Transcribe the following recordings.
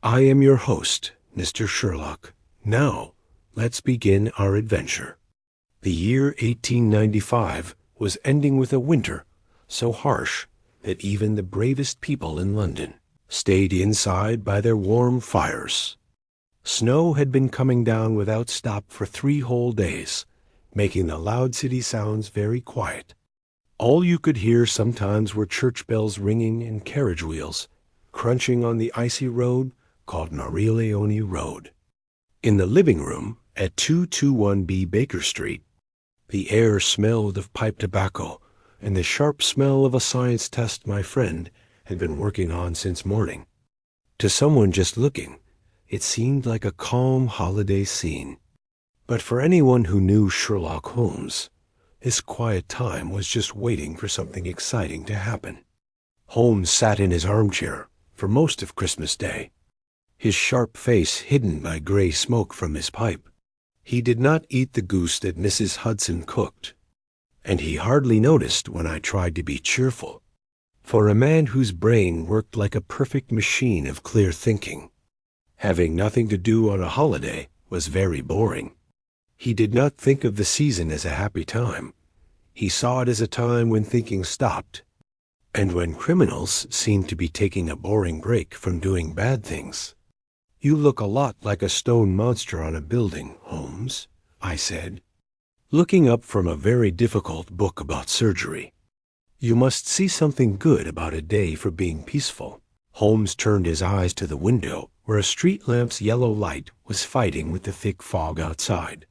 I am your host, Mr. Sherlock. Now, let's begin our adventure. The year 1895 was ending with a winter so harsh that even the bravest people in London stayed inside by their warm fires. Snow had been coming down without stop for 3 whole days, making the loud city sounds very quiet. All you could hear sometimes were church bells ringing and carriage wheels crunching on the icy road called Narration Road. In the living room at 221B Baker Street, the air smelled of pipe tobacco and the sharp smell of a science test my friend had been working on since morning. To someone just looking, it seemed like a calm holiday scene. But for anyone who knew Sherlock Holmes, this quiet time was just waiting for something exciting to happen. Holmes sat in his armchair for most of Christmas Day, his sharp face hidden by gray smoke from his pipe. He did not eat the goose that Mrs. Hudson cooked, and he hardly noticed when I tried to be cheerful. For a man whose brain worked like a perfect machine of clear thinking, having nothing to do on a holiday was very boring. He did not think of the season as a happy time. He saw it as a time when thinking stopped, and when criminals seemed to be taking a boring break from doing bad things. "You look a lot like a stone monster on a building, Holmes," I said, looking up from a very difficult book about surgery. "You must see something good about a day for being peaceful." Holmes turned his eyes to the window where a street lamp's yellow light was fighting with the thick fog outside.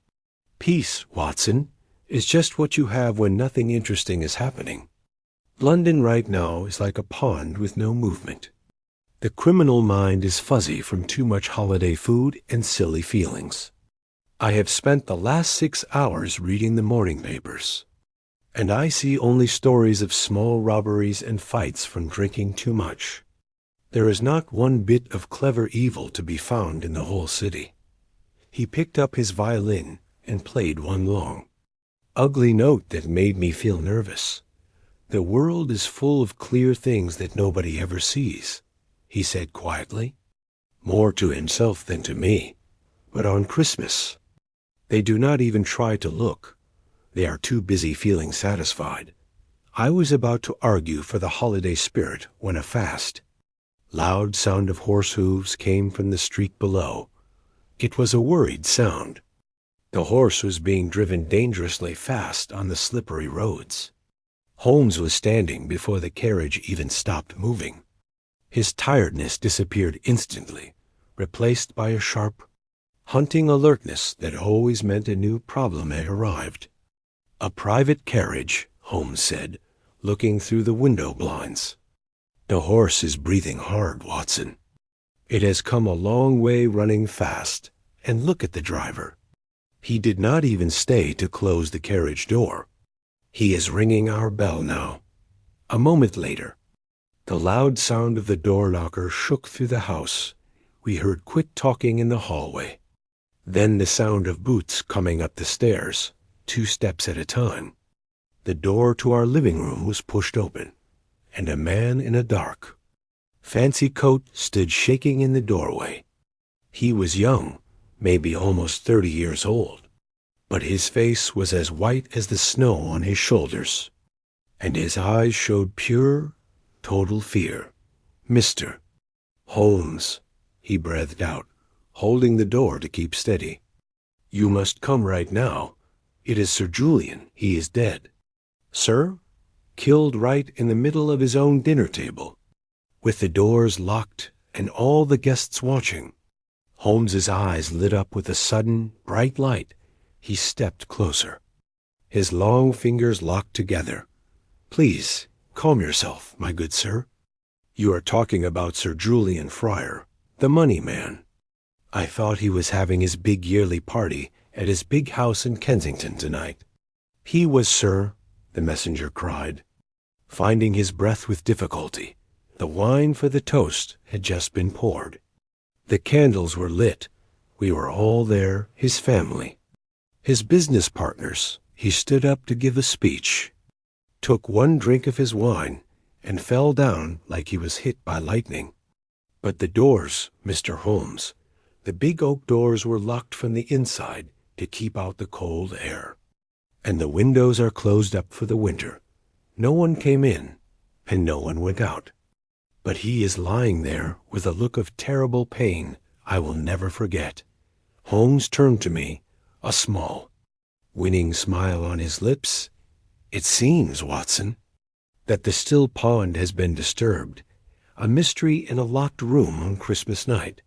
"Peace, Watson, is just what you have when nothing interesting is happening. London right now is like a pond with no movement. The criminal mind is fuzzy from too much holiday food and silly feelings. I have spent the last 6 hours reading the morning papers, and I see only stories of small robberies and fights from drinking too much. There is not one bit of clever evil to be found in the whole city." He picked up his violin and played one long, ugly note that made me feel nervous. "The world is full of clear things that nobody ever sees," he said quietly, more to himself than to me. "But on Christmas, they do not even try to look. They are too busy feeling satisfied." I was about to argue for the holiday spirit when a fast, loud sound of horse hooves came from the street below. It was a worried sound. The horse was being driven dangerously fast on the slippery roads. Holmes was standing before the carriage even stopped moving. His tiredness disappeared instantly, replaced by a sharp, hunting alertness that always meant a new problem had arrived. "A private carriage," Holmes said, looking through the window blinds. "The horse is breathing hard, Watson. It has come a long way running fast, and look at the driver. He did not even stay to close the carriage door. He is ringing our bell now." A moment later, the loud sound of the door knocker shook through the house. We heard quick talking in the hallway. Then the sound of boots coming up the stairs, 2 steps at a time. The door to our living room was pushed open, and a man in a dark, fancy coat stood shaking in the doorway. He was young, maybe almost 30 years old, but his face was as white as the snow on his shoulders, and his eyes showed pure, total fear. "Mr. Holmes," he breathed out, holding the door to keep steady. "You must come right now. It is Sir Julian. He is dead." "Sir? Killed right in the middle of his own dinner table, with the doors locked and all the guests watching." Holmes's eyes lit up with a sudden, bright light. He stepped closer, his long fingers locked together. "Please, calm yourself, my good sir. You are talking about Sir Julian Fryer, the money man. I thought he was having his big yearly party at his big house in Kensington tonight." "He was, sir," the messenger cried, finding his breath with difficulty. The wine for the toast had just been poured. The candles were lit. We were all there, his family, his business partners. He stood up to give a speech, took one drink of his wine, and fell down like he was hit by lightning. But the doors, Mr. Holmes, the big oak doors were locked from the inside to keep out the cold air. And the windows are closed up for the winter. No one came in, and no one went out. But he is lying there with a look of terrible pain I will never forget. Holmes turned to me, a small, winning smile on his lips. It seems, Watson, that the still pond has been disturbed, a mystery in a locked room on Christmas night,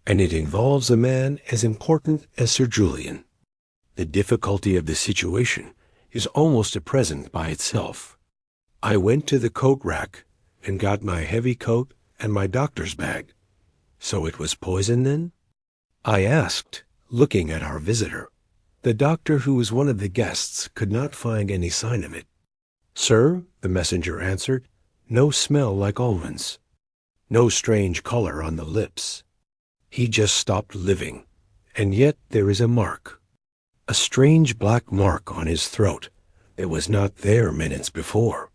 and it involves a man as important as Sir Julian. The difficulty of the situation is almost a present by itself. I went to the coat rack and got my heavy coat and my doctor's bag. So it was poison, then? I asked, looking at our visitor. The doctor, who was one of the guests, could not find any sign of it. Sir, the messenger answered, no smell like almonds. No strange color on the lips. He just stopped living, and yet there is a mark. A strange black mark on his throat that was not there minutes before.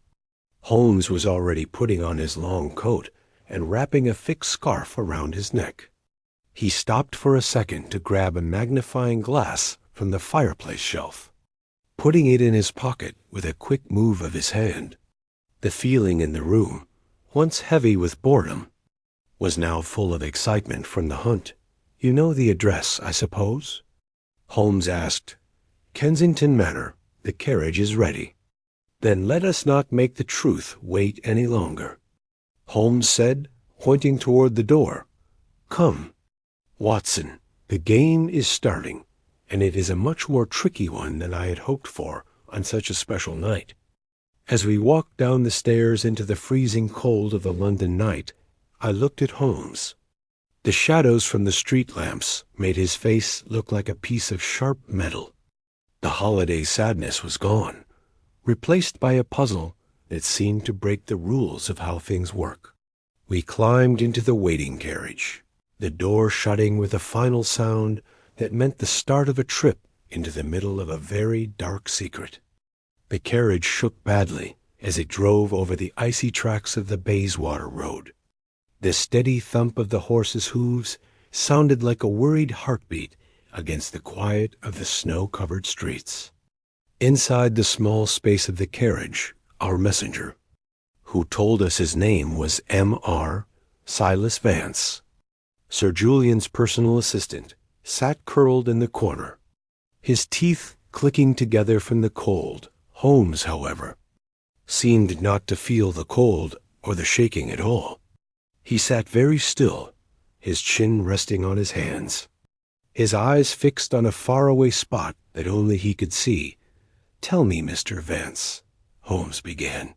Holmes was already putting on his long coat and wrapping a thick scarf around his neck. He stopped for a second to grab a magnifying glass from the fireplace shelf, putting it in his pocket with a quick move of his hand. The feeling in the room, once heavy with boredom, was now full of excitement from the hunt. You know the address, I suppose? Holmes asked. Kensington Manor. The carriage is ready. Then let us not make the truth wait any longer, Holmes said, pointing toward the door. Come, Watson, the game is starting, and it is a much more tricky one than I had hoped for on such a special night. As we walked down the stairs into the freezing cold of the London night, I looked at Holmes. The shadows from the street lamps made his face look like a piece of sharp metal. The holiday sadness was gone, replaced by a puzzle that seemed to break the rules of how things work. We climbed into the waiting carriage, the door shutting with a final sound that meant the start of a trip into the middle of a very dark secret. The carriage shook badly as it drove over the icy tracks of the Bayswater Road. The steady thump of the horses' hooves sounded like a worried heartbeat against the quiet of the snow-covered streets. Inside the small space of the carriage, our messenger, who told us his name was M.R. Silas Vance, Sir Julian's personal assistant, sat curled in the corner, his teeth clicking together from the cold. Holmes, however, seemed not to feel the cold or the shaking at all. He sat very still, his chin resting on his hands, his eyes fixed on a faraway spot that only he could see. Tell me, Mr. Vance, Holmes began,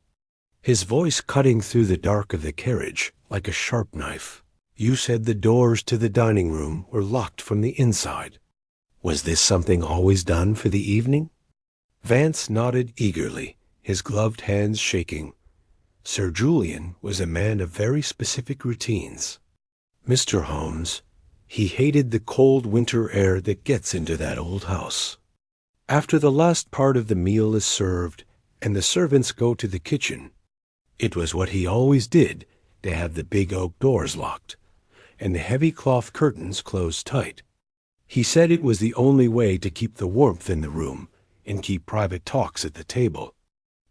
his voice cutting through the dark of the carriage like a sharp knife. You said the doors to the dining room were locked from the inside. Was this something always done for the evening? Vance nodded eagerly, his gloved hands shaking. Sir Julian was a man of very specific routines. Mr. Holmes, he hated the cold winter air that gets into that old house. After the last part of the meal is served and the servants go to the kitchen, it was what he always did to have the big oak doors locked and the heavy cloth curtains closed tight. He said it was the only way to keep the warmth in the room and keep private talks at the table.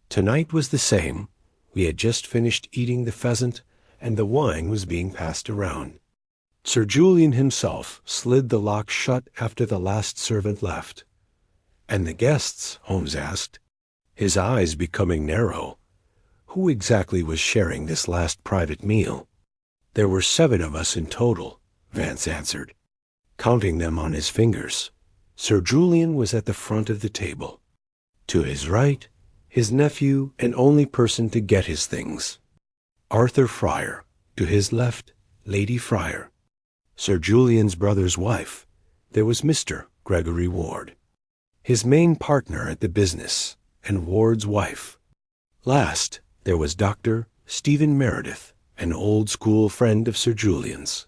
Tonight was the same. We had just finished eating the pheasant, and the wine was being passed around. Sir Julian himself slid the lock shut after the last servant left. And the guests, Holmes asked, his eyes becoming narrow. Who exactly was sharing this last private meal? There were 7 of us in total, Vance answered, counting them on his fingers. Sir Julian was at the front of the table. To his right, his nephew and only person to get his things, Arthur Fryer. To his left, Lady Fryer. Sir Julian's brother's wife. There was Mr. Gregory Ward, his main partner at the business, and Ward's wife. Last, there was Dr. Stephen Meredith, an old-school friend of Sir Julian's.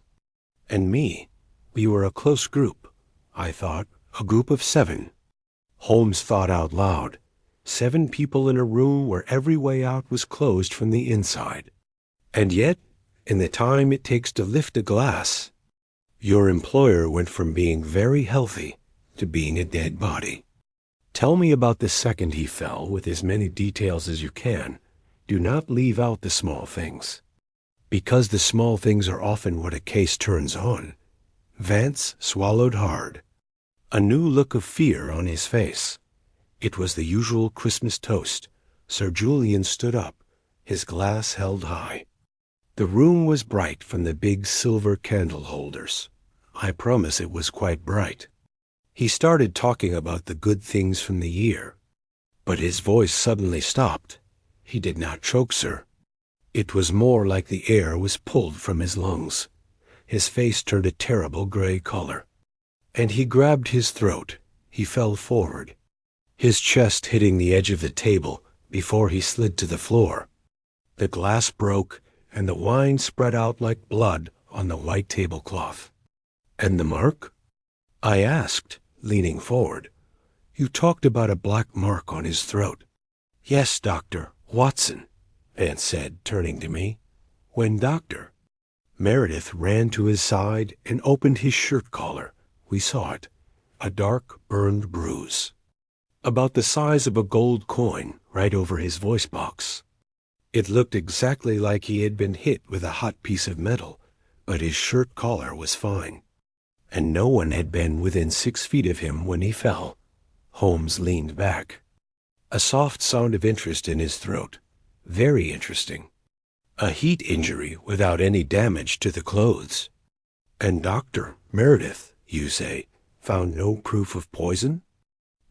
And me. We were a close group, I thought, a group of 7. Holmes thought out loud. 7 people in a room where every way out was closed from the inside. And yet, and the time it takes to lift a glass. Your employer went from being very healthy to being a dead body. Tell me about the second he fell with as many details as you can. Do not leave out the small things, because the small things are often what a case turns on. Vance swallowed hard, a new look of fear on his face. It was the usual Christmas toast. Sir Julian stood up, his glass held high. The room was bright from the big silver candle holders. I promise it was quite bright. He started talking about the good things from the year, but his voice suddenly stopped. He did not choke, sir. It was more like the air was pulled from his lungs. His face turned a terrible gray color, and he grabbed his throat. He fell forward, his chest hitting the edge of the table before he slid to the floor. The glass broke, and the wine spread out like blood on the white tablecloth. And the mark? I asked, leaning forward. You talked about a black mark on his throat. Yes, Doctor Watson, Vance said, turning to me. When Doctor Meredith ran to his side and opened his shirt collar, we saw it, a dark, burned bruise, about the size of a gold coin, right over his voice box. It looked exactly like he had been hit with a hot piece of metal, but his shirt collar was fine, and no one had been within 6 feet of him when he fell. Holmes leaned back, a soft sound of interest in his throat. Very interesting. A heat injury without any damage to the clothes. And Dr. Meredith, you say, found no proof of poison?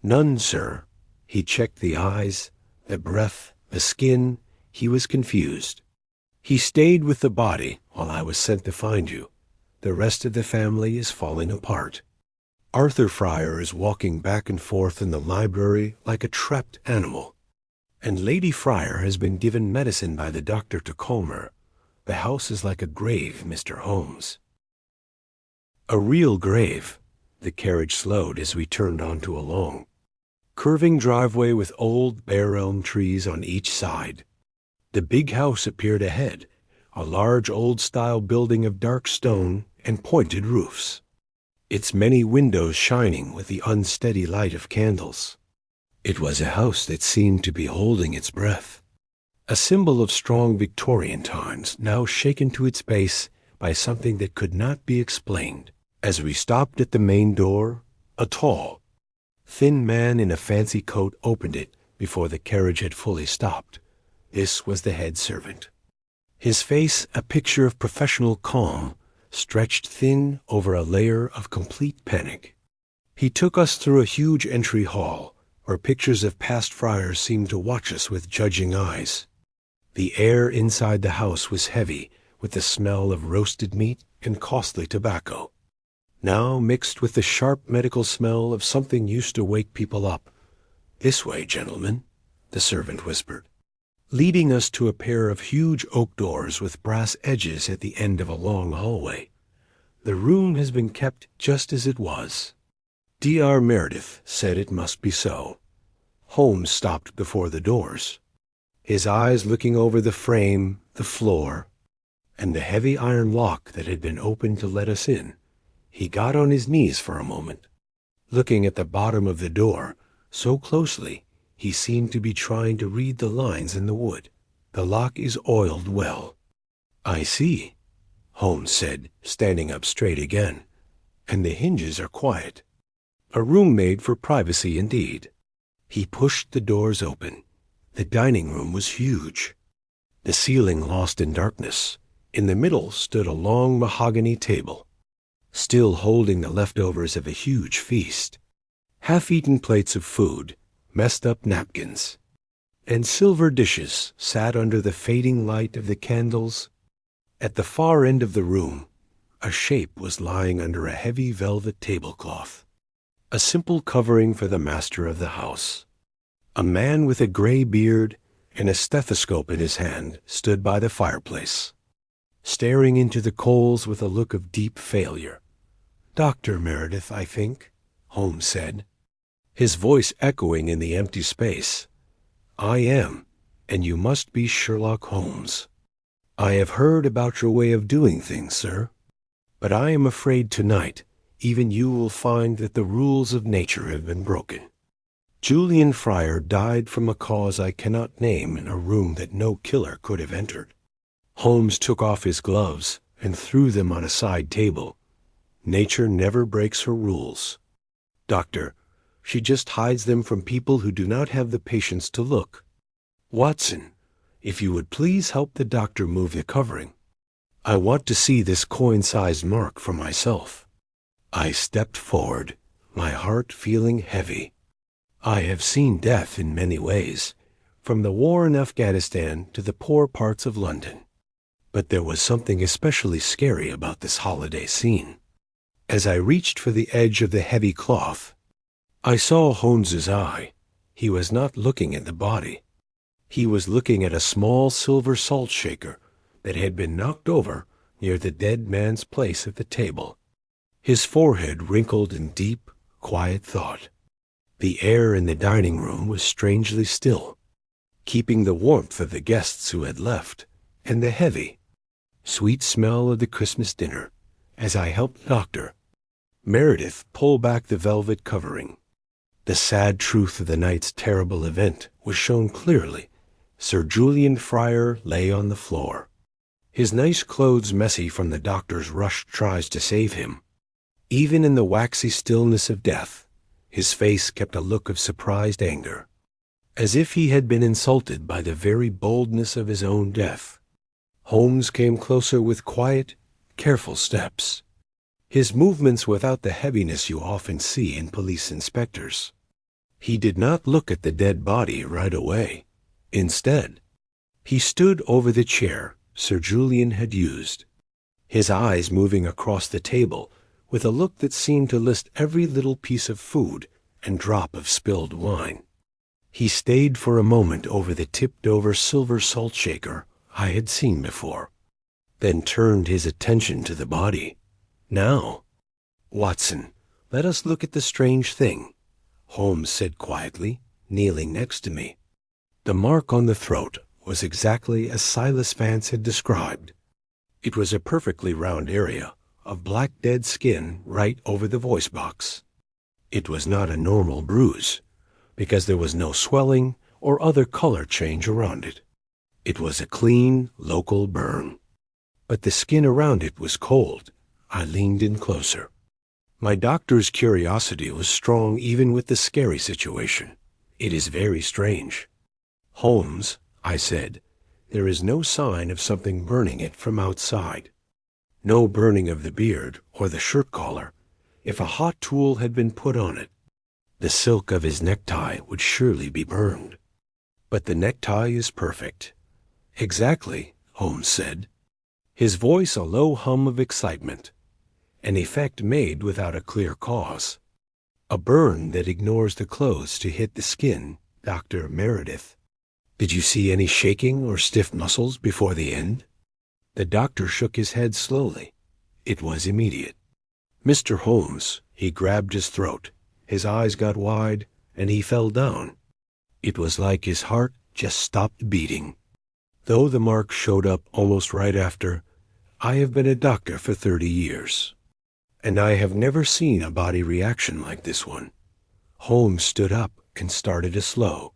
None, sir. He checked the eyes, the breath, the skin. He was confused. He stayed with the body while I was sent to find you. The rest of the family is falling apart. Arthur Fryer is walking back and forth in the library like a trapped animal, and Lady Fryer has been given medicine by the doctor to calm her. The house is like a grave, Mr. Holmes. A real grave. The carriage slowed as we turned onto a long, curving driveway with old bare elm trees on each side. The big house appeared ahead, a large old-style building of dark stone and pointed roofs, its many windows shining with the unsteady light of candles. It was a house that seemed to be holding its breath, a symbol of strong Victorian times, now shaken to its base by something that could not be explained. As we stopped at the main door, a tall, thin man in a fancy coat opened it before the carriage had fully stopped. This was the head servant. His face, a picture of professional calm, stretched thin over a layer of complete panic. He took us through a huge entry hall, where pictures of past friars seemed to watch us with judging eyes. The air inside the house was heavy with the smell of roasted meat and costly tobacco, now mixed with the sharp medical smell of something used to wake people up. This way, gentlemen, the servant whispered, leading us to a pair of huge oak doors with brass edges at the end of a long hallway. The room has been kept just as it was. Dr. Meredith said it must be so. Holmes stopped before the doors, his eyes looking over the frame, the floor, and the heavy iron lock that had been opened to let us in. He got on his knees for a moment, looking at the bottom of the door so closely he seemed to be trying to read the lines in the wood. The lock is oiled well. I see, Holmes said, standing up straight again. And the hinges are quiet. A room made for privacy indeed. He pushed the doors open. The dining room was huge, the ceiling lost in darkness. In the middle stood a long mahogany table, still holding the leftovers of a huge feast. Half-eaten plates of food, messed up napkins, and silver dishes sat under the fading light of the candles. At the far end of the room, a shape was lying under a heavy velvet tablecloth, a simple covering for the master of the house. A man with a gray beard and a stethoscope in his hand stood by the fireplace, staring into the coals with a look of deep failure. Dr. Meredith, I think, Holmes said, his voice echoing in the empty space. I am, and you must be Sherlock Holmes. I have heard about your way of doing things, sir, but I am afraid tonight even you will find that the rules of nature have been broken. Julian Fryer died from a cause I cannot name in a room that no killer could have entered. Holmes took off his gloves and threw them on a side table. Nature never breaks her rules. Doctor, she just hides them from people who do not have the patience to look. Watson, if you would please help the doctor move the covering. I want to see this coin-sized mark for myself. I stepped forward, my heart feeling heavy. I have seen death in many ways, from the war in Afghanistan to the poor parts of London. But there was something especially scary about this holiday scene. As I reached for the edge of the heavy cloth, I saw Holmes's eye. He was not looking at the body. He was looking at a small silver salt shaker that had been knocked over near the dead man's place at the table. His forehead wrinkled in deep, quiet thought. The air in the dining room was strangely still, keeping the warmth of the guests who had left, and the heavy, sweet smell of the Christmas dinner, as I helped Dr. Meredith pull back the velvet covering. The sad truth of the night's terrible event was shown clearly. Sir Julian Fryer lay on the floor, his nice clothes messy from the doctor's rushed tries to save him. Even in the waxy stillness of death, his face kept a look of surprised anger, as if he had been insulted by the very boldness of his own death. Holmes came closer with quiet, careful steps, his movements without the heaviness you often see in police inspectors. He did not look at the dead body right away. Instead, he stood over the chair Sir Julian had used, his eyes moving across the table with a look that seemed to list every little piece of food and drop of spilled wine. He stayed for a moment over the tipped-over silver salt shaker I had seen before, then turned his attention to the body. Now, Watson, let us look at the strange thing, Holmes said quietly, kneeling next to me. The mark on the throat was exactly as Silas Vance had described. It was a perfectly round area of black dead skin right over the voice box. It was not a normal bruise, because there was no swelling or other color change around it. It was a clean, local burn. But the skin around it was cold. I leaned in closer. My doctor's curiosity was strong even with the scary situation. It is very strange. Holmes, I said, there is no sign of something burning it from outside. No burning of the beard or the shirt collar. If a hot tool had been put on it, the silk of his necktie would surely be burned. But the necktie is perfect. Exactly, Holmes said, his voice a low hum of excitement, an effect made without a clear cause. A burn that ignores the clothes to hit the skin, Dr. Meredith. Did you see any shaking or stiff muscles before the end? The doctor shook his head slowly. It was immediate. Mr. Holmes, he grabbed his throat. His eyes got wide, and he fell down. It was like his heart just stopped beating. Though the mark showed up almost right after, I have been a doctor for 30 years, and I have never seen a body reaction like this one. Holmes stood up and started a slow,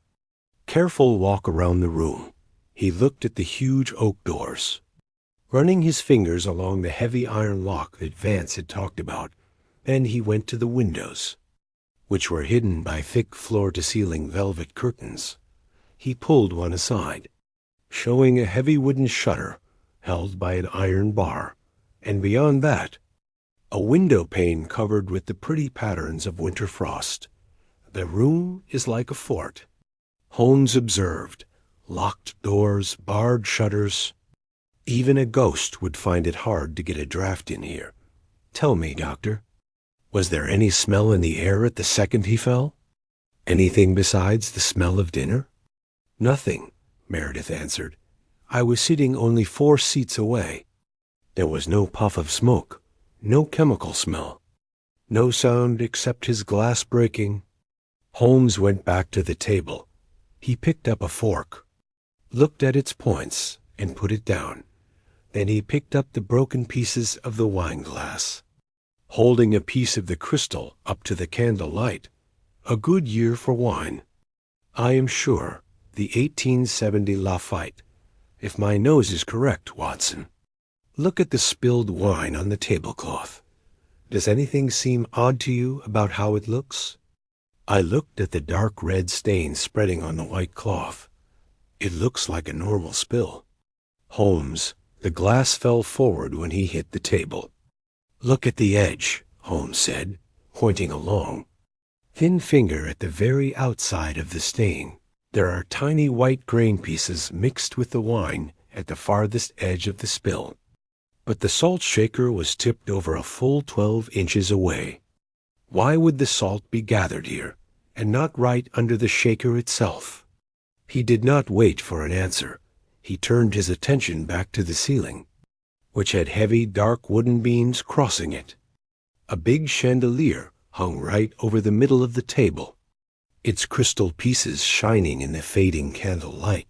careful walk around the room. He looked at the huge oak doors, running his fingers along the heavy iron lock that Vance had talked about. Then he went to the windows, which were hidden by thick floor-to-ceiling velvet curtains. He pulled one aside, showing a heavy wooden shutter held by an iron bar, and beyond that, a window pane covered with the pretty patterns of winter frost. The room is like a fort, Holmes observed. Locked doors, barred shutters. Even a ghost would find it hard to get a draft in here. Tell me, Doctor, was there any smell in the air at the second he fell? Anything besides the smell of dinner? Nothing, Meredith answered. I was sitting only 4 seats away. There was no puff of smoke, no chemical smell, no sound except his glass breaking. Holmes went back to the table. He picked up a fork, looked at its points, and put it down. Then he picked up the broken pieces of the wine glass. Holding a piece of the crystal up to the candle light, a good year for wine. I am sure, the 1870 Lafite, if my nose is correct, Watson. Look at the spilled wine on the tablecloth. Does anything seem odd to you about how it looks? I looked at the dark red stain spreading on the white cloth. It looks like a normal spill. Holmes, the glass fell forward when he hit the table. Look at the edge, Holmes said, pointing along. Thin finger at the very outside of the stain. There are tiny white grain pieces mixed with the wine at the farthest edge of the spill. But the salt shaker was tipped over a full 12 inches away. Why would the salt be gathered here, and not right under the shaker itself? He did not wait for an answer. He turned his attention back to the ceiling, which had heavy, dark wooden beams crossing it. A big chandelier hung right over the middle of the table, its crystal pieces shining in the fading candle light.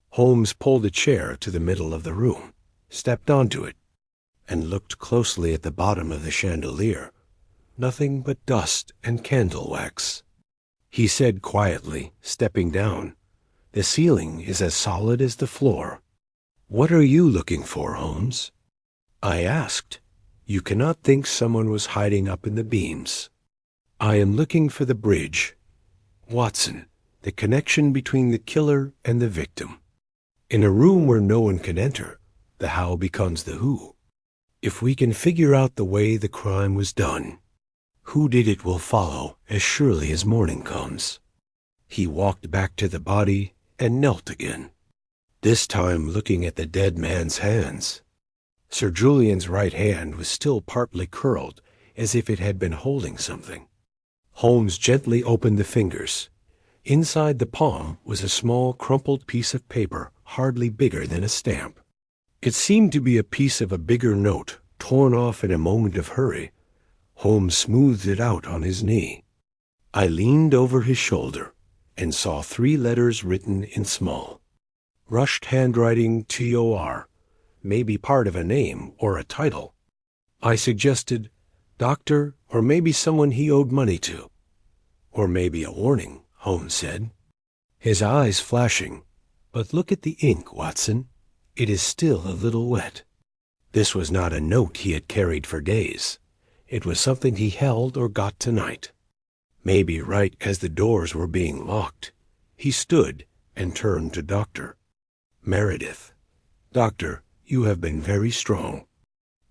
Holmes pulled a chair to the middle of the room, stepped onto it, and looked closely at the bottom of the chandelier. Nothing but dust and candle wax. He said quietly, stepping down, "The ceiling is as solid as the floor." "What are you looking for, Holmes?" I asked. "You cannot think someone was hiding up in the beams." "I am looking for the bridge. Watson, the connection between the killer and the victim. In a room where no one can enter, the how becomes the who. If we can figure out the way the crime was done, who did it will follow as surely as morning comes." He walked back to the body and knelt again, this time looking at the dead man's hands. Sir Julian's right hand was still partly curled, as if it had been holding something. Holmes gently opened the fingers. Inside the palm was a small crumpled piece of paper, hardly bigger than a stamp. It seemed to be a piece of a bigger note, torn off in a moment of hurry. Holmes smoothed it out on his knee. I leaned over his shoulder and saw 3 letters written in small. Rushed handwriting, T.O.R., maybe part of a name or a title. I suggested, "Doctor, or maybe someone he owed money to." "Or maybe a warning," Holmes said, his eyes flashing. "But look at the ink, Watson. It is still a little wet." This was not a note he had carried for days. It was something he held or got tonight. Maybe right as the doors were being locked, he stood and turned to Doctor. "Meredith. Doctor, you have been very strong.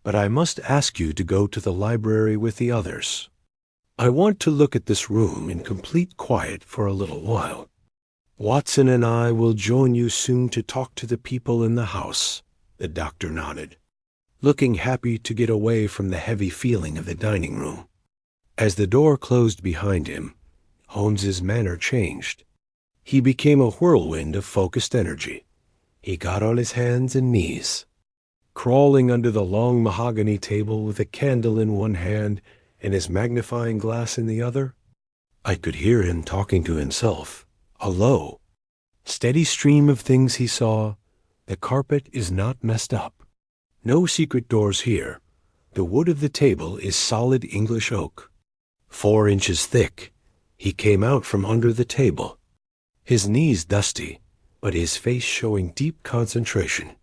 But I must ask you to go to the library with the others. I want to look at this room in complete quiet for a little while. Watson and I will join you soon to talk to the people in the house." The doctor nodded, looking happy to get away from the heavy feeling of the dining room. As the door closed behind him, Holmes's manner changed. He became a whirlwind of focused energy. He got on his hands and knees, crawling under the long mahogany table with a candle in one hand and his magnifying glass in the other. I could hear him talking to himself, a low, steady stream of things he saw. The carpet is not messed up. No secret doors here. The wood of the table is solid English oak, 4 inches thick. He came out from under the table, his knees dusty, but his face showing deep concentration.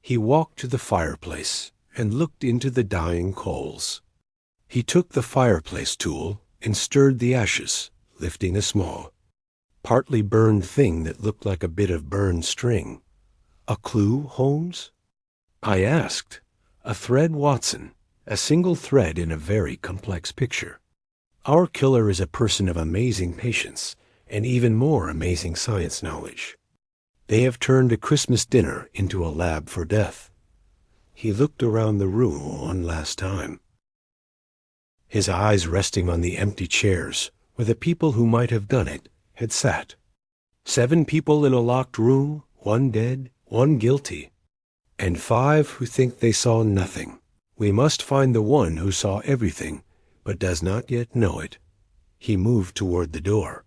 He walked to the fireplace and looked into the dying coals. He took the fireplace tool and stirred the ashes, lifting a small, partly burned thing that looked like a bit of burned string. "A clue, Holmes?" I asked. "A thread, Watson, a single thread in a very complex picture. Our killer is a person of amazing patience and even more amazing science knowledge. They have turned a Christmas dinner into a lab for death." He looked around the room one last time, his eyes resting on the empty chairs where the people who might have done it had sat. 7 people in a locked room, 1 dead, 1 guilty, and 5 who think they saw nothing. We must find the one who saw everything, but does not yet know it. He moved toward the door,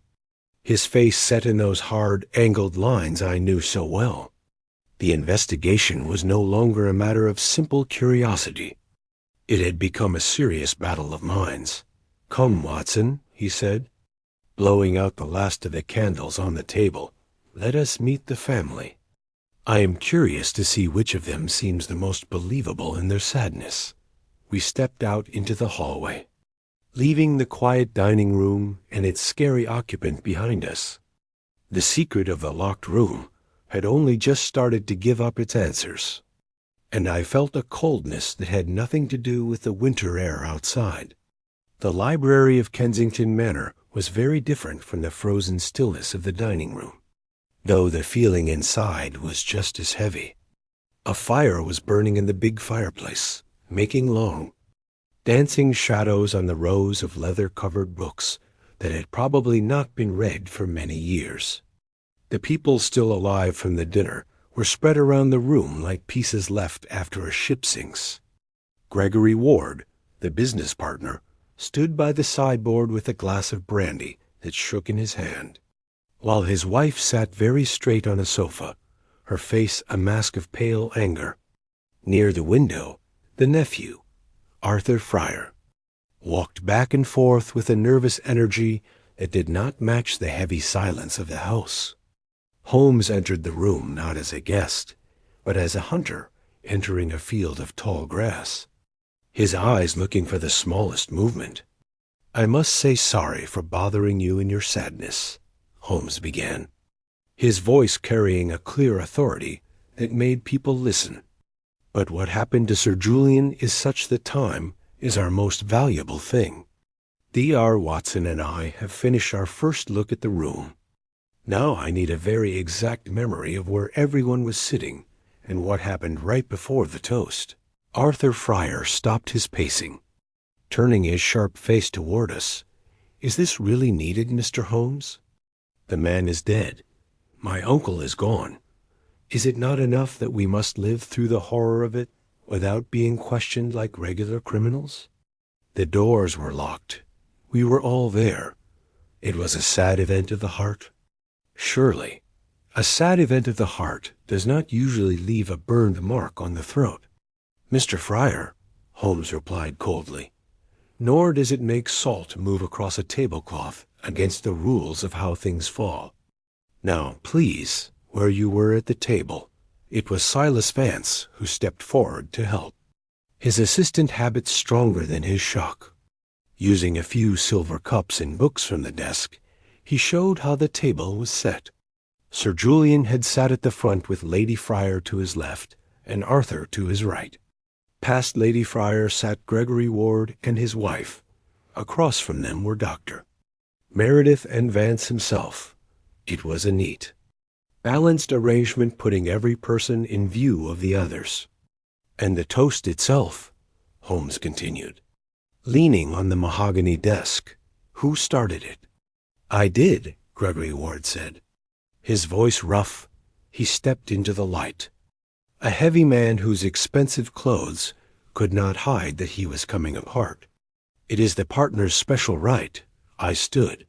his face set in those hard, angled lines I knew so well. The investigation was no longer a matter of simple curiosity. It had become a serious battle of minds. "Come, Watson," he said, blowing out the last of the candles on the table. "Let us meet the family. I am curious to see which of them seems the most believable in their sadness." We stepped out into the hallway, leaving the quiet dining room and its scary occupant behind us. The secret of the locked room had only just started to give up its answers, and I felt a coldness that had nothing to do with the winter air outside. The library of Kensington Manor was very different from the frozen stillness of the dining room, though the feeling inside was just as heavy. A fire was burning in the big fireplace, making long, dancing shadows on the rows of leather-covered books that had probably not been read for many years. The people still alive from the dinner were spread around the room like pieces left after a ship sinks. Gregory Ward, the business partner, stood by the sideboard with a glass of brandy that shook in his hand, while his wife sat very straight on a sofa, her face a mask of pale anger. Near the window, the nephew, Arthur Fryer, walked back and forth with a nervous energy that did not match the heavy silence of the house. Holmes entered the room not as a guest, but as a hunter entering a field of tall grass, his eyes looking for the smallest movement. "I must say sorry for bothering you in your sadness," Holmes began, his voice carrying a clear authority that made people listen. "But what happened to Sir Julian is such that time is our most valuable thing. D.R. Watson and I have finished our first look at the room. Now I need a very exact memory of where everyone was sitting and what happened right before the toast." Arthur Fryer stopped his pacing, turning his sharp face toward us. "Is this really needed, Mr. Holmes? The man is dead. My uncle is gone. Is it not enough that we must live through the horror of it without being questioned like regular criminals? The doors were locked. We were all there. It was a sad event of the heart. Surely, a sad event of the heart does not usually leave a burned mark on the throat." "Mr. Fryer," Holmes replied coldly, "nor does it make salt move across a tablecloth against the rules of how things fall. Now, please, where you were at the table, it was Silas Vance who stepped forward to help, his assistant habit stronger than his shock. Using a few silver cups and books from the desk, he showed how the table was set. Sir Julian had sat at the front with Lady Fryer to his left and Arthur to his right. Past Lady Fryer sat Gregory Ward and his wife. Across from them were Dr. Meredith and Vance himself. It was a neat, balanced arrangement putting every person in view of the others. "And the toast itself," Holmes continued, leaning on the mahogany desk. "Who started it?" "I did," Gregory Ward said. His voice rough, he stepped into the light. A heavy man whose expensive clothes could not hide that he was coming apart. "It is the partner's special right." I stood,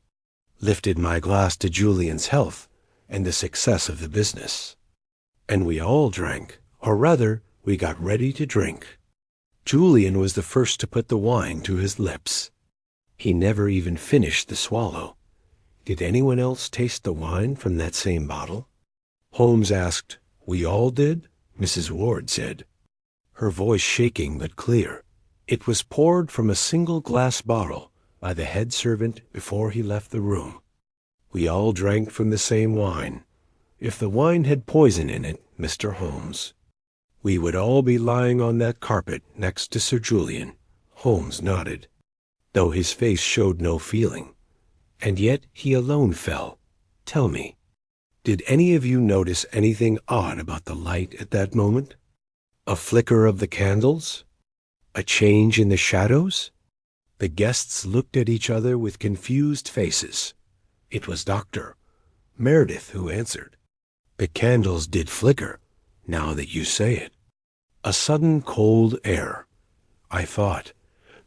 lifted my glass to Julian's health and the success of the business. And we all drank, or rather, we got ready to drink. Julian was the first to put the wine to his lips. He never even finished the swallow. Did anyone else taste the wine from that same bottle? Holmes asked. "We all did?" Mrs. Ward said, her voice shaking but clear. It was poured from a single glass bottle by the head servant before he left the room. We all drank from the same wine. If the wine had poison in it, Mr. Holmes, we would all be lying on that carpet next to Sir Julian. Holmes nodded, though his face showed no feeling. And yet he alone fell. Tell me, did any of you notice anything odd about the light at that moment? A flicker of the candles? A change in the shadows? The guests looked at each other with confused faces. It was Dr. Meredith who answered. "The candles did flicker, now that you say it. A sudden cold air, I thought,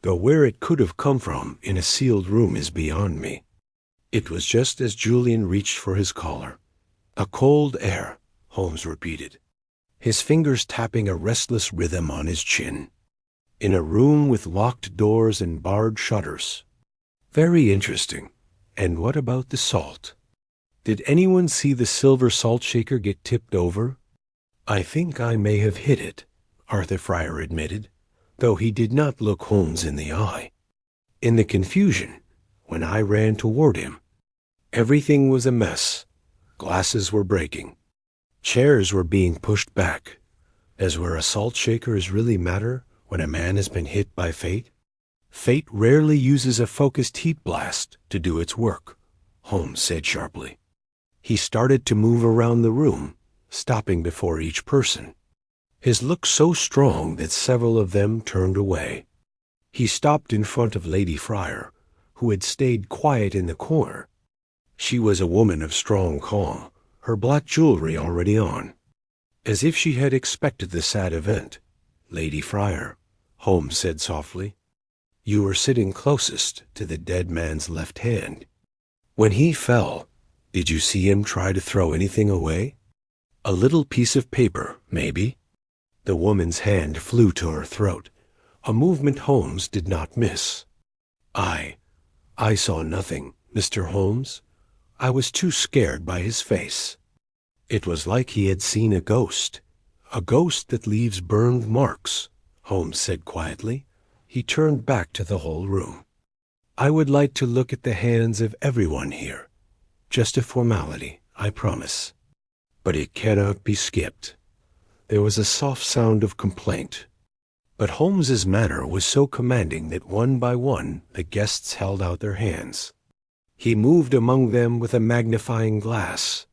though where it could have come from in a sealed room is beyond me." It was just as Julian reached for his collar. "A cold air," Holmes repeated. his fingers tapping a restless rhythm on his chin. In a room with locked doors and barred shutters. Very interesting. And what about the salt? Did anyone see the silver salt shaker get tipped over? I think I may have hit it, Arthur Fryer admitted, though he did not look Holmes in the eye. In the confusion, when I ran toward him, everything was a mess. Glasses were breaking. Chairs were being pushed back. As where a salt shakers really matter when a man has been hit by fate? Fate rarely uses a focused heat blast to do its work, Holmes said sharply. He started to move around the room, stopping before each person. His look so strong that several of them turned away. He stopped in front of Lady Fryer, who had stayed quiet in the corner. She was a woman of strong calm, her black jewelry already on. As if she had expected the sad event. Lady Fryer, Holmes said softly, you were sitting closest to the dead man's left hand. When he fell, did you see him try to throw anything away? A little piece of paper, maybe? The woman's hand flew to her throat, a movement Holmes did not miss. I saw nothing, Mr. Holmes. I was too scared by his face. It was like he had seen a ghost that leaves burned marks, Holmes said quietly. He turned back to the whole room. I would like to look at the hands of everyone here. Just a formality, I promise. But it cannot be skipped. There was a soft sound of complaint. But Holmes's manner was so commanding that one by one the guests held out their hands. He moved among them with a magnifying glass,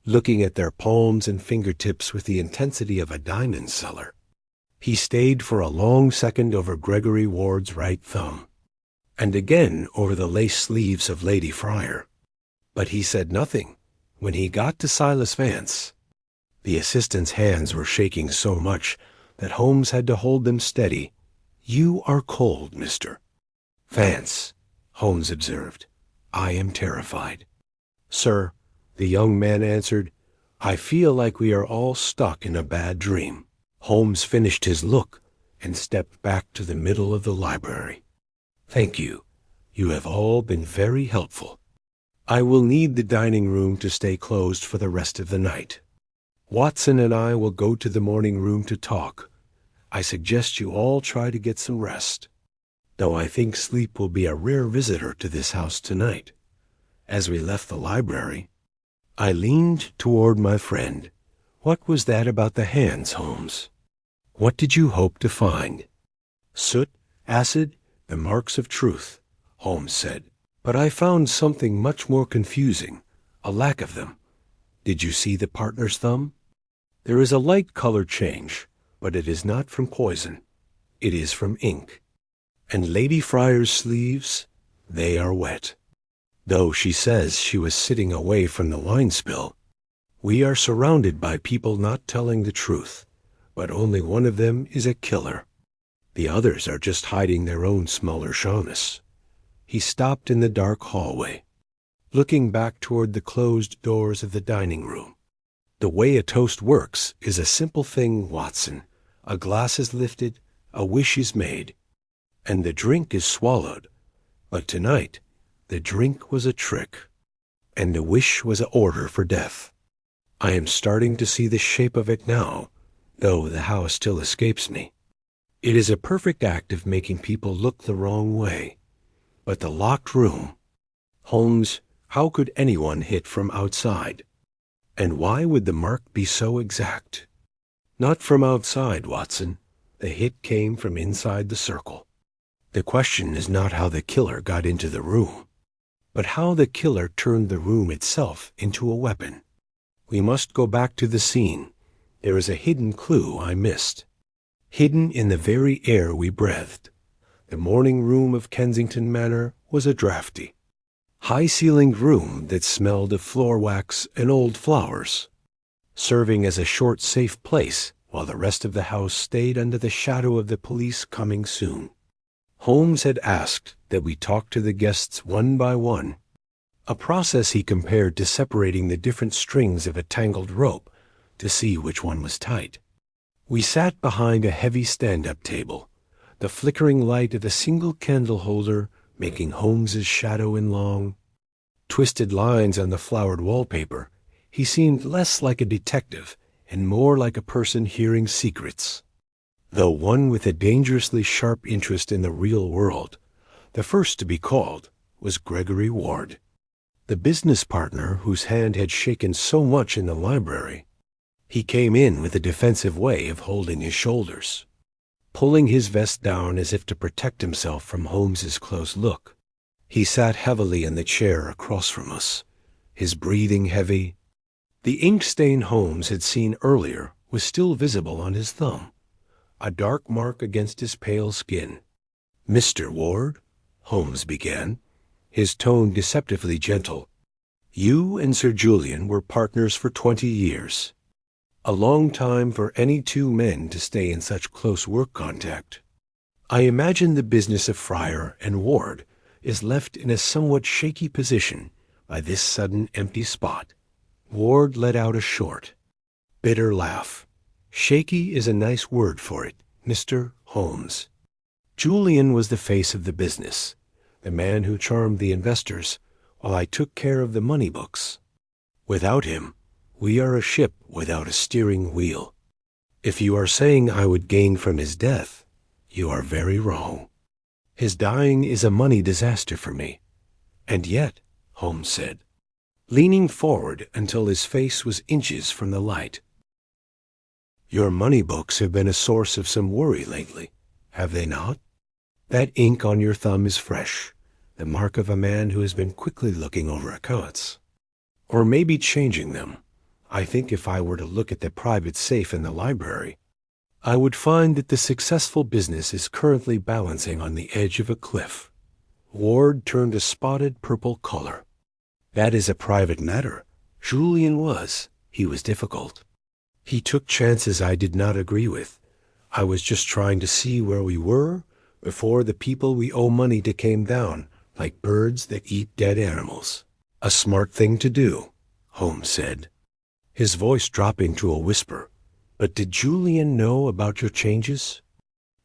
looking at their palms and fingertips with the intensity of a diamond seller. He stayed for a long second over Gregory Ward's right thumb, and again over the lace sleeves of Lady Fryer. But he said nothing when he got to Silas Vance. The assistant's hands were shaking so much that Holmes had to hold them steady. You are cold, Mr. Vance, Holmes observed. I am terrified. Sir, the young man answered, I feel like we are all stuck in a bad dream. Holmes finished his look and stepped back to the middle of the library. Thank you. You have all been very helpful. I will need the dining room to stay closed for the rest of the night. Watson and I will go to the morning room to talk. I suggest you all try to get some rest, though I think sleep will be a rare visitor to this house tonight. As we left the library, I leaned toward my friend. What was that about the hands, Holmes? What did you hope to find? Soot, acid, the marks of truth, Holmes said. But I found something much more confusing, a lack of them. Did you see the partner's thumb? There is a light color change, but it is not from poison. It is from ink. And Lady Fryer's sleeves, they are wet. Though she says she was sitting away from the wine spill, we are surrounded by people not telling the truth, but only one of them is a killer. The others are just hiding their own smaller shawness. He stopped in the dark hallway, looking back toward the closed doors of the dining room. The way a toast works is a simple thing, Watson. A glass is lifted, a wish is made, and the drink is swallowed. But tonight, the drink was a trick, and the wish was an order for death. I am starting to see the shape of it now, though the how still escapes me. It is a perfect act of making people look the wrong way. But the locked room, Holmes, how could anyone hit from outside? And why would the mark be so exact? Not from outside, Watson. The hit came from inside the circle. The question is not how the killer got into the room, but how the killer turned the room itself into a weapon. We must go back to the scene. There is a hidden clue I missed. Hidden in the very air we breathed. The morning room of Kensington Manor was a draughty, high-ceilinged room that smelled of floor wax and old flowers, serving as a short, safe place while the rest of the house stayed under the shadow of the police coming soon. Holmes had asked that we talk to the guests one by one, a process he compared to separating the different strings of a tangled rope to see which one was tight. We sat behind a heavy stand-up table, the flickering light of a single candle holder making Holmes's shadow in long, twisted lines on the flowered wallpaper. He seemed less like a detective and more like a person hearing secrets, though one with a dangerously sharp interest in the real world. The first to be called was Gregory Ward, the business partner whose hand had shaken so much in the library. He came in with a defensive way of holding his shoulders, pulling his vest down as if to protect himself from Holmes's close look. He sat heavily in the chair across from us, his breathing heavy. The ink stain Holmes had seen earlier was still visible on his thumb, a dark mark against his pale skin. "Mr. Ward," Holmes began, his tone deceptively gentle, "you and Sir Julian were partners for 20 years. A long time for any two men to stay in such close work contact. I imagine the business of Fryer and Ward is left in a somewhat shaky position by this sudden empty spot." Ward let out a short, bitter laugh. "Shaky is a nice word for it, Mr. Holmes. Julian was the face of the business, the man who charmed the investors, while I took care of the money books. Without him, we are a ship without a steering wheel. If you are saying I would gain from his death, you are very wrong. His dying is a money disaster for me." "And yet," Holmes said, leaning forward until his face was inches from the light, "your money books have been a source of some worry lately, have they not? That ink on your thumb is fresh, the mark of a man who has been quickly looking over accounts, or maybe changing them. I think if I were to look at the private safe in the library, I would find that the successful business is currently balancing on the edge of a cliff." Ward turned a spotted purple color. "That is a private matter. Julian he was difficult. He took chances I did not agree with. I was just trying to see where we were before the people we owe money to came down like birds that eat dead animals." "A smart thing to do," Holmes said, his voice dropping to a whisper. "But did Julian know about your changes?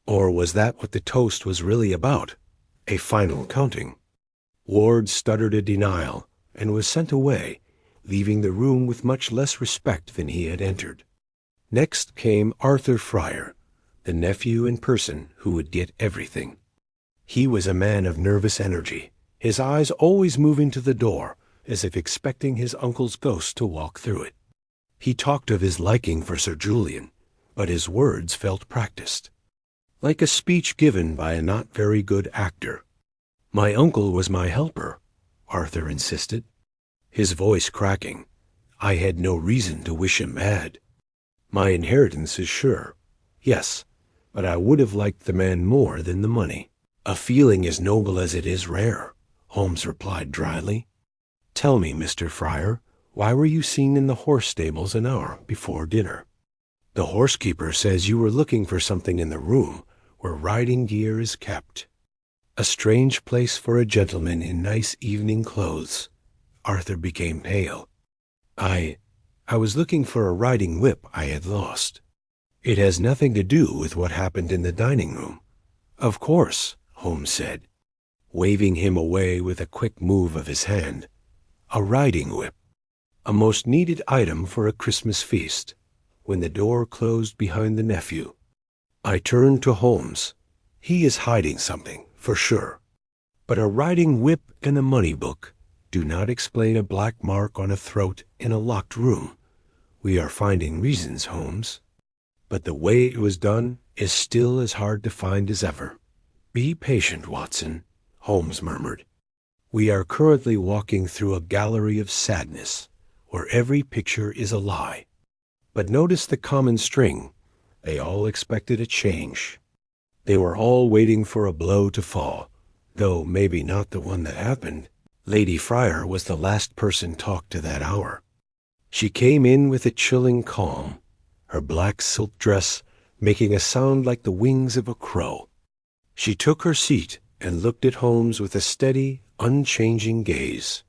Or was that what the toast was really about, a final counting?" Ward stuttered a denial and was sent away, leaving the room with much less respect than he had entered. Next came Arthur Fryer, the nephew in person who would get everything. He was a man of nervous energy, his eyes always moving to the door, as if expecting his uncle's ghost to walk through it. He talked of his liking for Sir Julian, but his words felt practiced, like a speech given by a not very good actor. "My uncle was my helper," Arthur insisted, his voice cracking. "I had no reason to wish him bad. My inheritance is sure, yes, but I would have liked the man more than the money." "A feeling as noble as it is rare," Holmes replied dryly. "Tell me, Mr. Fryer, why were you seen in the horse stables an hour before dinner? The horsekeeper says you were looking for something in the room where riding gear is kept. A strange place for a gentleman in nice evening clothes." Arthur became pale. I was looking for a riding whip I had lost. It has nothing to do with what happened in the dining room." "Of course," Holmes said, waving him away with a quick move of his hand. "A riding whip, a most needed item for a Christmas feast." When the door closed behind the nephew, I turned to Holmes. He is hiding something, for sure. But a riding whip and a money book do not explain a black mark on a throat in a locked room. We are finding reasons, Holmes. But the way it was done is still as hard to find as ever. "Be patient, Watson," Holmes murmured. "We are currently walking through a gallery of sadness, where every picture is a lie. But notice the common string. They all expected a change. They were all waiting for a blow to fall, though maybe not the one that happened. Lady Fryer was the last person talked to that hour. She came in with a chilling calm, her black silk dress making a sound like the wings of a crow. She took her seat and looked at Holmes with a steady, unchanging gaze.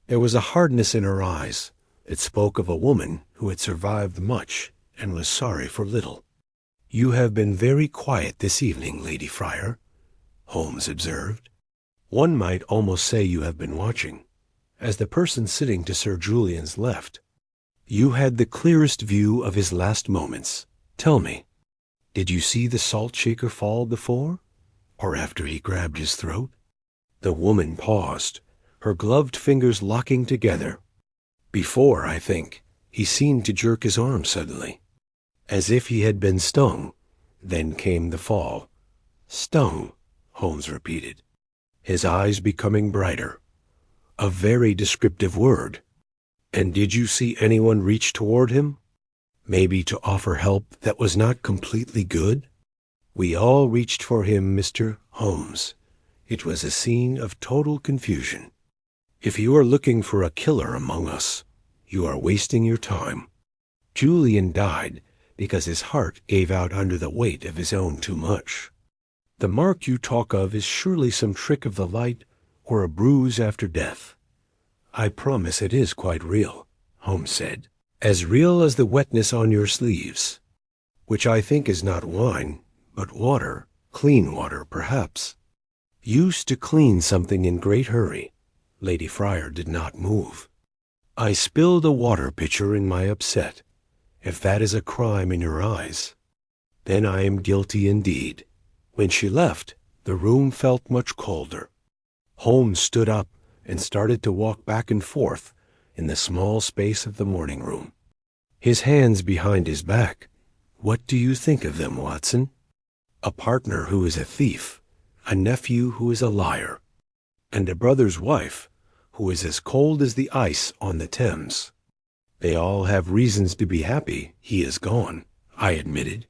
There was a hardness in her eyes, It spoke of a woman who had survived much and was sorry for little. "You have been very quiet this evening, Lady Friar," Holmes observed. "One might almost say you have been watching, as the person sitting to Sir Julian's left. You had the clearest view of his last moments. Tell me, did you see the salt shaker fall before, or after he grabbed his throat?" The woman paused, her gloved fingers locking together. "Before, I think. He seemed to jerk his arm suddenly, as if he had been stung. Then came the fall." "Stung," Holmes repeated, his eyes becoming brighter. "A very descriptive word. And did you see anyone reach toward him? Maybe to offer help that was not completely good?" "We all reached for him, Mr. Holmes. It was a scene of total confusion. If you are looking for a killer among us, you are wasting your time. Julian died because his heart gave out under the weight of his own too much. The mark you talk of is surely some trick of the light or a bruise after death." "I promise it is quite real," Holmes said. "As real as the wetness on your sleeves, which I think is not wine, but water, clean water, perhaps. Used to clean something in great hurry." Lady Friar did not move. "I spilled a water pitcher in my upset. If that is a crime in your eyes, then I am guilty indeed." When she left, the room felt much colder. Holmes stood up and started to walk back and forth in the small space of the morning room, his hands behind his back. "What do you think of them, Watson? A partner who is a thief, a nephew who is a liar, and a brother's wife who is as cold as the ice on the Thames. They all have reasons to be happy he is gone," I admitted.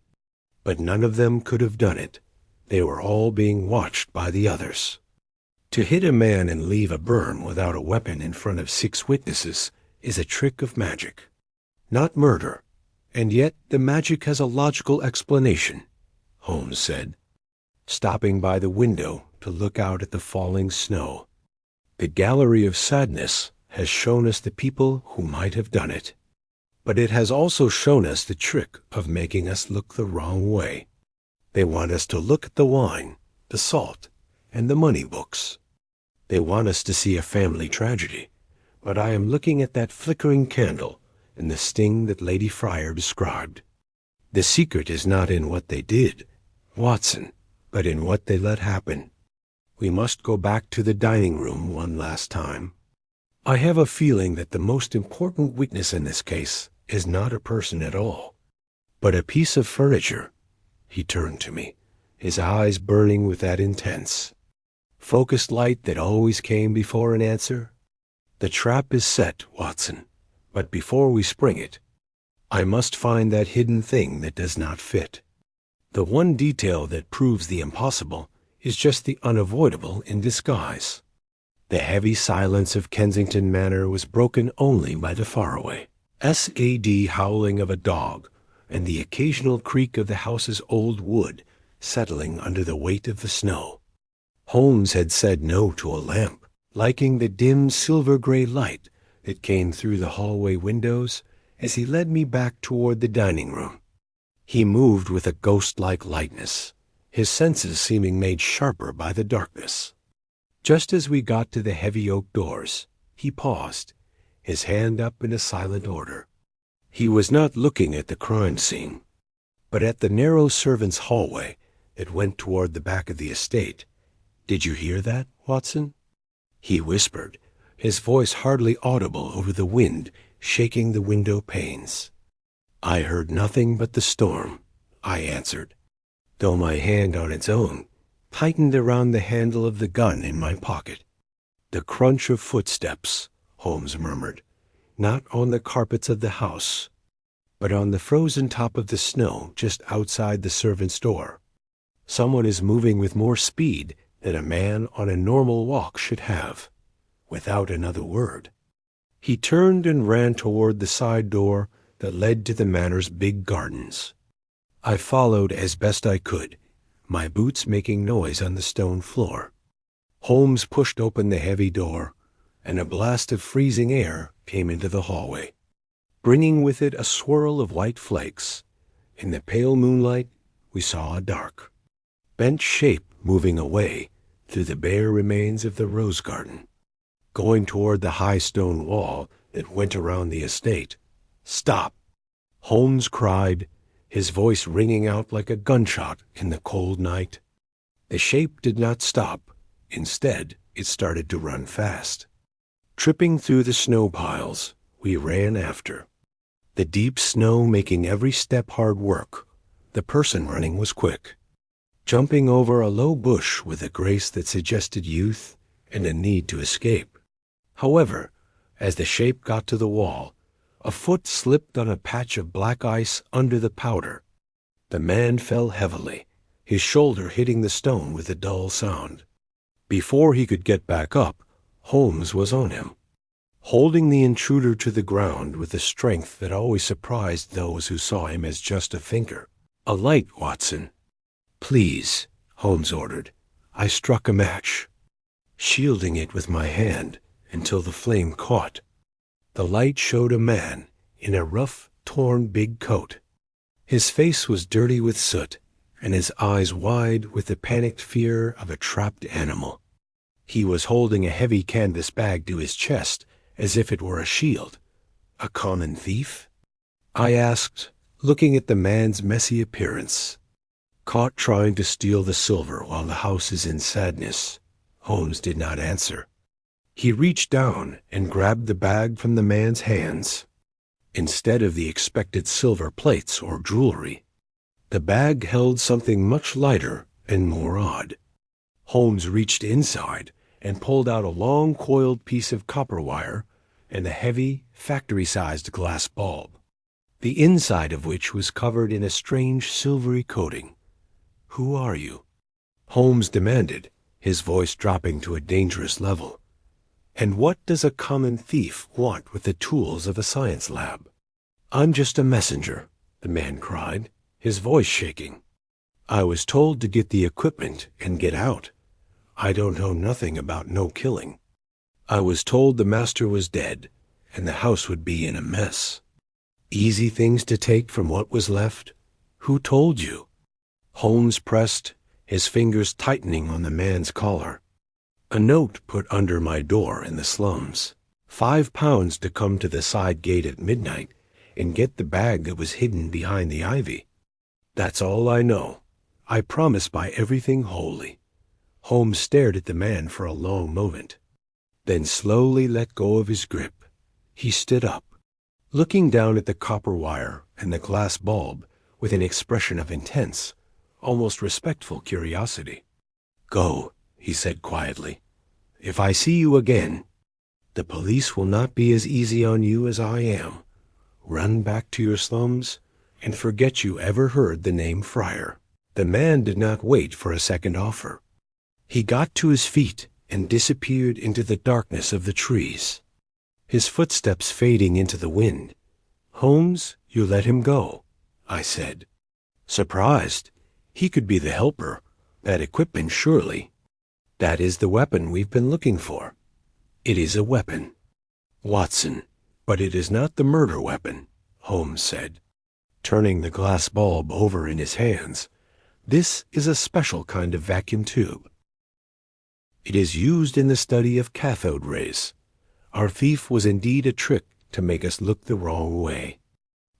"But none of them could have done it. They were all being watched by the others. To hit a man and leave a burn without a weapon in front of 6 witnesses is a trick of magic, not murder. And yet the magic has a logical explanation," Holmes said, stopping by the window to look out at the falling snow. "The gallery of sadness has shown us the people who might have done it, but it has also shown us the trick of making us look the wrong way. They want us to look at the wine, the salt, and the money books. They want us to see a family tragedy, but I am looking at that flickering candle and the sting that Lady Friar described. The secret is not in what they did, Watson, but in what they let happen. We must go back to the dining room one last time. I have a feeling that the most important witness in this case is not a person at all, but a piece of furniture." He turned to me, his eyes burning with that intense, focused light that always came before an answer. "The trap is set, Watson, but before we spring it, I must find that hidden thing that does not fit. The one detail that proves the impossible is just the unavoidable in disguise." The heavy silence of Kensington Manor was broken only by the faraway sad howling of a dog and the occasional creak of the house's old wood settling under the weight of the snow. Holmes had said no to a lamp, liking the dim silver-gray light that came through the hallway windows as he led me back toward the dining room. He moved with a ghost-like lightness, his senses seeming made sharper by the darkness. Just as we got to the heavy oak doors, he paused, his hand up in a silent order. He was not looking at the crime scene, but at the narrow servants' hallway that went toward the back of the estate. "Did you hear that, Watson?" he whispered, his voice hardly audible over the wind shaking the window panes. "I heard nothing but the storm," I answered, though my hand on its own tightened around the handle of the gun in my pocket. "The crunch of footsteps," Holmes murmured, "not on the carpets of the house, but on the frozen top of the snow just outside the servant's door. Someone is moving with more speed than a man on a normal walk should have." Without another word, he turned and ran toward the side door that led to the manor's big gardens. I followed as best I could, my boots making noise on the stone floor. Holmes pushed open the heavy door, and a blast of freezing air came into the hallway. bringing with it a swirl of white flakes. In the pale moonlight, we saw a dark, bent shape moving away through the bare remains of the rose garden, going toward the high stone wall that went around the estate. "Stop!" Holmes cried, his voice ringing out like a gunshot in the cold night. The shape did not stop. Instead, it started to run fast. Tripping through the snow piles, we ran after. The deep snow making every step hard work. The person running was quick, jumping over a low bush with a grace that suggested youth and a need to escape. However, as the shape got to the wall, a foot slipped on a patch of black ice under the powder. The man fell heavily, his shoulder hitting the stone with a dull sound. Before he could get back up, Holmes was on him, holding the intruder to the ground with a strength that always surprised those who saw him as just a thinker. "A light, Watson." "Please," Holmes ordered. I struck a match, shielding it with my hand until the flame caught. The light showed a man in a rough, torn big coat. His face was dirty with soot, and his eyes wide with the panicked fear of a trapped animal. He was holding a heavy canvas bag to his chest, as if it were a shield. "A common thief?" I asked, looking at the man's messy appearance. "Caught trying to steal the silver while the house is in sadness." Holmes did not answer. He reached down and grabbed the bag from the man's hands. Instead of the expected silver plates or jewelry, the bag held something much lighter and more odd. Holmes reached inside and pulled out a long coiled piece of copper wire and a heavy, factory-sized glass bulb, the inside of which was covered in a strange silvery coating. "Who are you?" Holmes demanded, his voice dropping to a dangerous level. "And what does a common thief want with the tools of a science lab?" "I'm just a messenger," the man cried, his voice shaking. "I was told to get the equipment and get out. I don't know nothing about no killing. I was told the master was dead, and the house would be in a mess. Easy things to take from what was left. Who told you?" Holmes pressed, his fingers tightening on the man's collar. "A note put under my door in the slums. £5 to come to the side gate at midnight and get the bag that was hidden behind the ivy. That's all I know. I promise by everything holy." Holmes stared at the man for a long moment, then slowly let go of his grip. He stood up, looking down at the copper wire and the glass bulb with an expression of intense, almost respectful curiosity. "Go," he said quietly. "If I see you again, the police will not be as easy on you as I am. Run back to your slums and forget you ever heard the name Friar." The man did not wait for a second offer. He got to his feet and disappeared into the darkness of the trees, his footsteps fading into the wind. "Holmes, you let him go," I said, surprised. He could be the helper. That equipment, surely. "That is the weapon we've been looking for." "It is a weapon, Watson, but it is not the murder weapon," Holmes said, turning the glass bulb over in his hands. "This is a special kind of vacuum tube. It is used in the study of cathode rays. Our thief was indeed a trick to make us look the wrong way,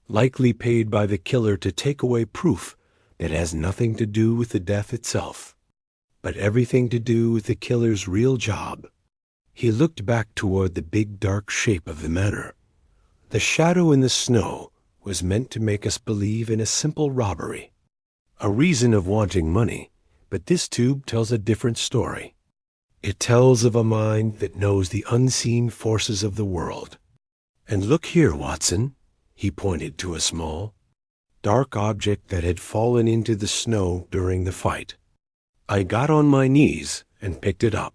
likely paid by the killer to take away proof that has nothing to do with the death itself, but everything to do with the killer's real job." He looked back toward the big dark shape of the manor. "The shadow in the snow was meant to make us believe in a simple robbery, a reason of wanting money, but this tube tells a different story. It tells of a mind that knows the unseen forces of the world. And look here, Watson," he pointed to a small, dark object that had fallen into the snow during the fight. I got on my knees and picked it up.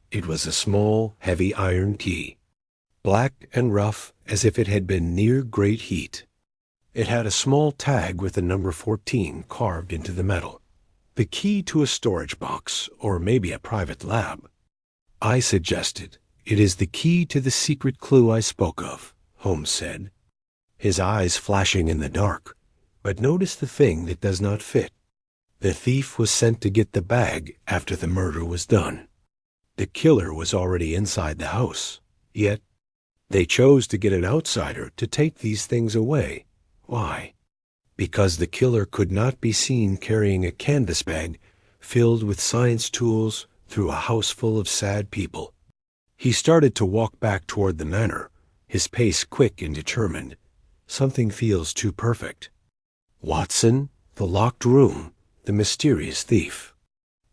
It was a small, heavy iron key, black and rough as if it had been near great heat. It had a small tag with the number 14 carved into the metal. "The key to a storage box, or maybe a private lab," I suggested. "It is the key to the secret clue I spoke of," Holmes said. his eyes flashing in the dark. But notice the thing that does not fit. The thief was sent to get the bag after the murder was done. The killer was already inside the house, yet they chose to get an outsider to take these things away. Why? Because the killer could not be seen carrying a canvas bag filled with science tools through a house full of sad people. He started to walk back toward the manor, his pace quick and determined. Something feels too perfect. Watson, the locked room, the mysterious thief.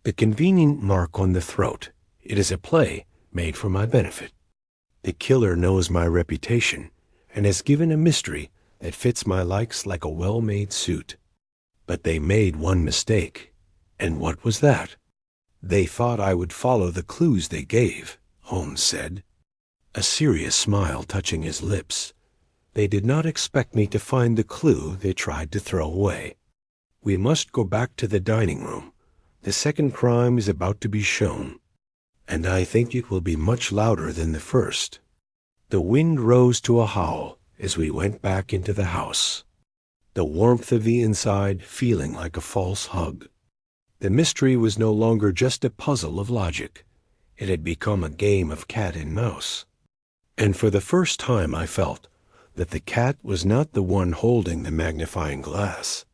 The convenient mark on the throat. It is a play made for my benefit. The killer knows my reputation and has given a mystery that fits my likes like a well-made suit. But they made one mistake. And what was that? They thought I would follow the clues they gave, Holmes said, a serious smile touching his lips. They did not expect me to find the clue they tried to throw away. We must go back to the dining room. The second crime is about to be shown, and I think it will be much louder than the first. The wind rose to a howl as we went back into the house, the warmth of the inside feeling like a false hug. The mystery was no longer just a puzzle of logic. It had become a game of cat and mouse. And for the first time I felt that the cat was not the one holding the magnifying glass.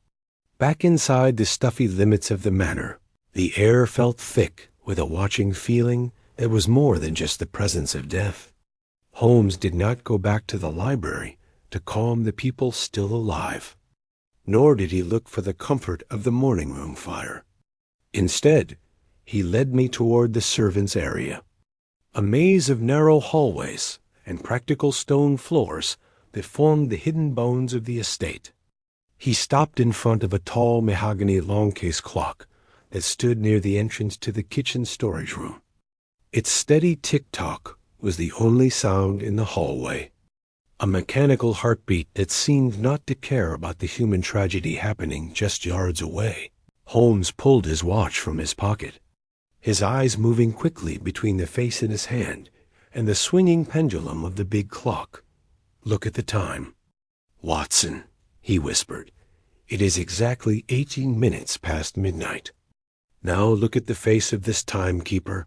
Back inside the stuffy limits of the manor, the air felt thick with a watching feeling that was more than just the presence of death. Holmes did not go back to the library to calm the people still alive, nor did he look for the comfort of the morning room fire. Instead, he led me toward the servants' area, a maze of narrow hallways and practical stone floors that formed the hidden bones of the estate. He stopped in front of a tall mahogany long-case clock that stood near the entrance to the kitchen storage room. Its steady tick-tock was the only sound in the hallway, a mechanical heartbeat that seemed not to care about the human tragedy happening just yards away. Holmes pulled his watch from his pocket, his eyes moving quickly between the face in his hand and the swinging pendulum of the big clock. "Look at the time. Watson," he whispered. "It is exactly 18 minutes past midnight. Now look at the face of this timekeeper."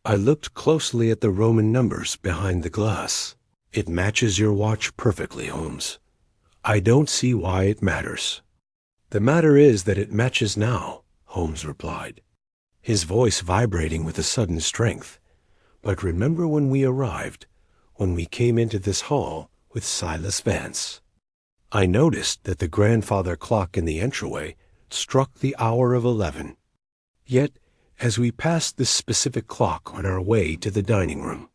I looked closely at the Roman numbers behind the glass. "It matches your watch perfectly, Holmes. I don't see why it matters." "The matter is that it matches now," Holmes replied, his voice vibrating with a sudden strength. "But remember when we arrived, when we came into this hall with Silas Vance?" I noticed that the grandfather clock in the entryway struck the hour of 11. Yet, as we passed this specific clock on our way to the dining room,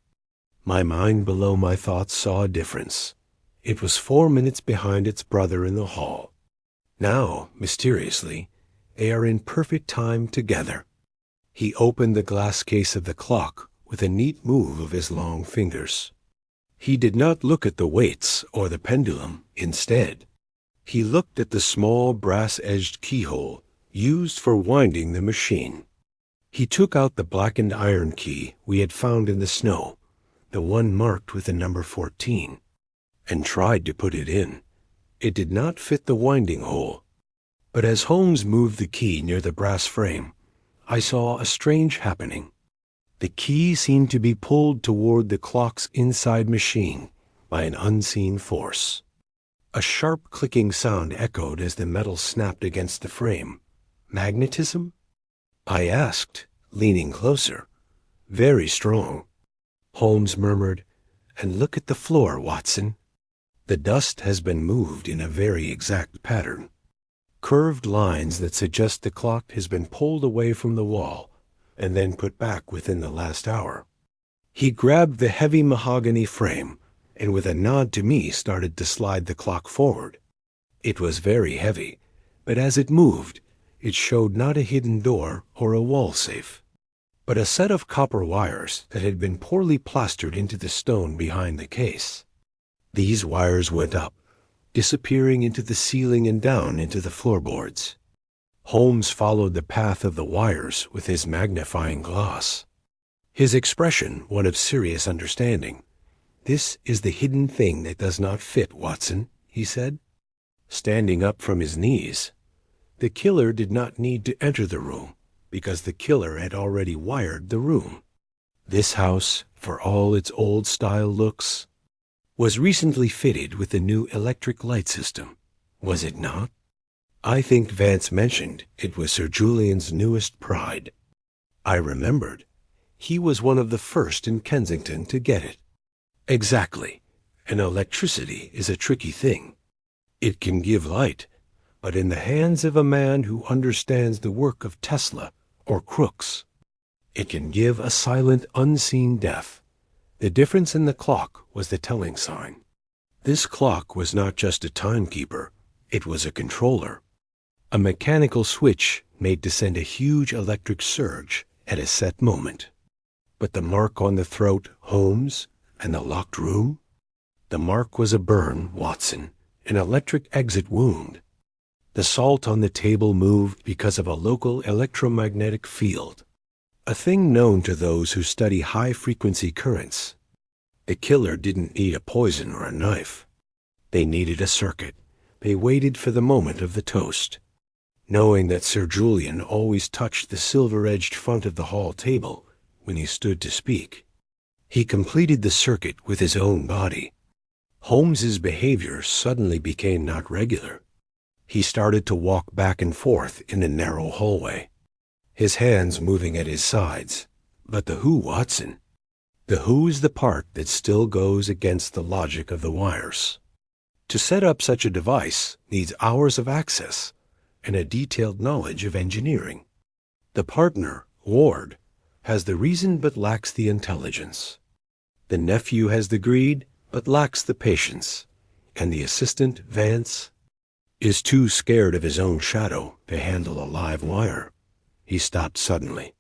my mind below my thoughts saw a difference. It was 4 minutes behind its brother in the hall. Now, mysteriously, they are in perfect time together. He opened the glass case of the clock with a neat move of his long fingers. He did not look at the weights or the pendulum. Instead, he looked at the small brass-edged keyhole used for winding the machine. He took out the blackened iron key we had found in the snow, the one marked with the number 14, and tried to put it in. It did not fit the winding hole. But as Holmes moved the key near the brass frame, I saw a strange happening. The key seemed to be pulled toward the clock's inside machine by an unseen force. A sharp clicking sound echoed as the metal snapped against the frame. "Magnetism?" I asked, leaning closer. "Very strong," Holmes murmured. "And look at the floor, Watson. The dust has been moved in a very exact pattern. Curved lines that suggest the clock has been pulled away from the wall and then put back within the last hour." He grabbed the heavy mahogany frame and with a nod to me started to slide the clock forward. It was very heavy, but as it moved, it showed not a hidden door or a wall safe, but a set of copper wires that had been poorly plastered into the stone behind the case. These wires went up, disappearing into the ceiling and down into the floorboards. Holmes followed the path of the wires with his magnifying glass, his expression one of serious understanding. "This is the hidden thing that does not fit, Watson," he said, standing up from his knees. The killer did not need to enter the room, because the killer had already wired the room. This house, for all its old-style looks, was recently fitted with the new electric light system, was it not? I think Vance mentioned it was Sir Julian's newest pride. I remembered. He was one of the first in Kensington to get it. Exactly. And electricity is a tricky thing. It can give light, but in the hands of a man who understands the work of Tesla or Crookes, it can give a silent, unseen death. The difference in the clock was the telling sign. This clock was not just a timekeeper, it was a controller. A mechanical switch made to send a huge electric surge at a set moment. But the mark on the throat, Holmes, and the locked room? The mark was a burn, Watson, an electric exit wound. The salt on the table moved because of a local electromagnetic field, a thing known to those who study high-frequency currents. The killer didn't need a poison or a knife. They needed a circuit. They waited for the moment of the toast. Knowing that Sir Julian always touched the silver-edged front of the hall table when he stood to speak, he completed the circuit with his own body. Holmes's behavior suddenly became not regular. He started to walk back and forth in the narrow hallway, his hands moving at his sides. But the who, Watson? The who is the part that still goes against the logic of the wires. To set up such a device needs hours of access and a detailed knowledge of engineering. The partner, Ward, has the reason but lacks the intelligence. The nephew has the greed but lacks the patience. And the assistant, Vance, is too scared of his own shadow to handle a live wire. He stopped suddenly,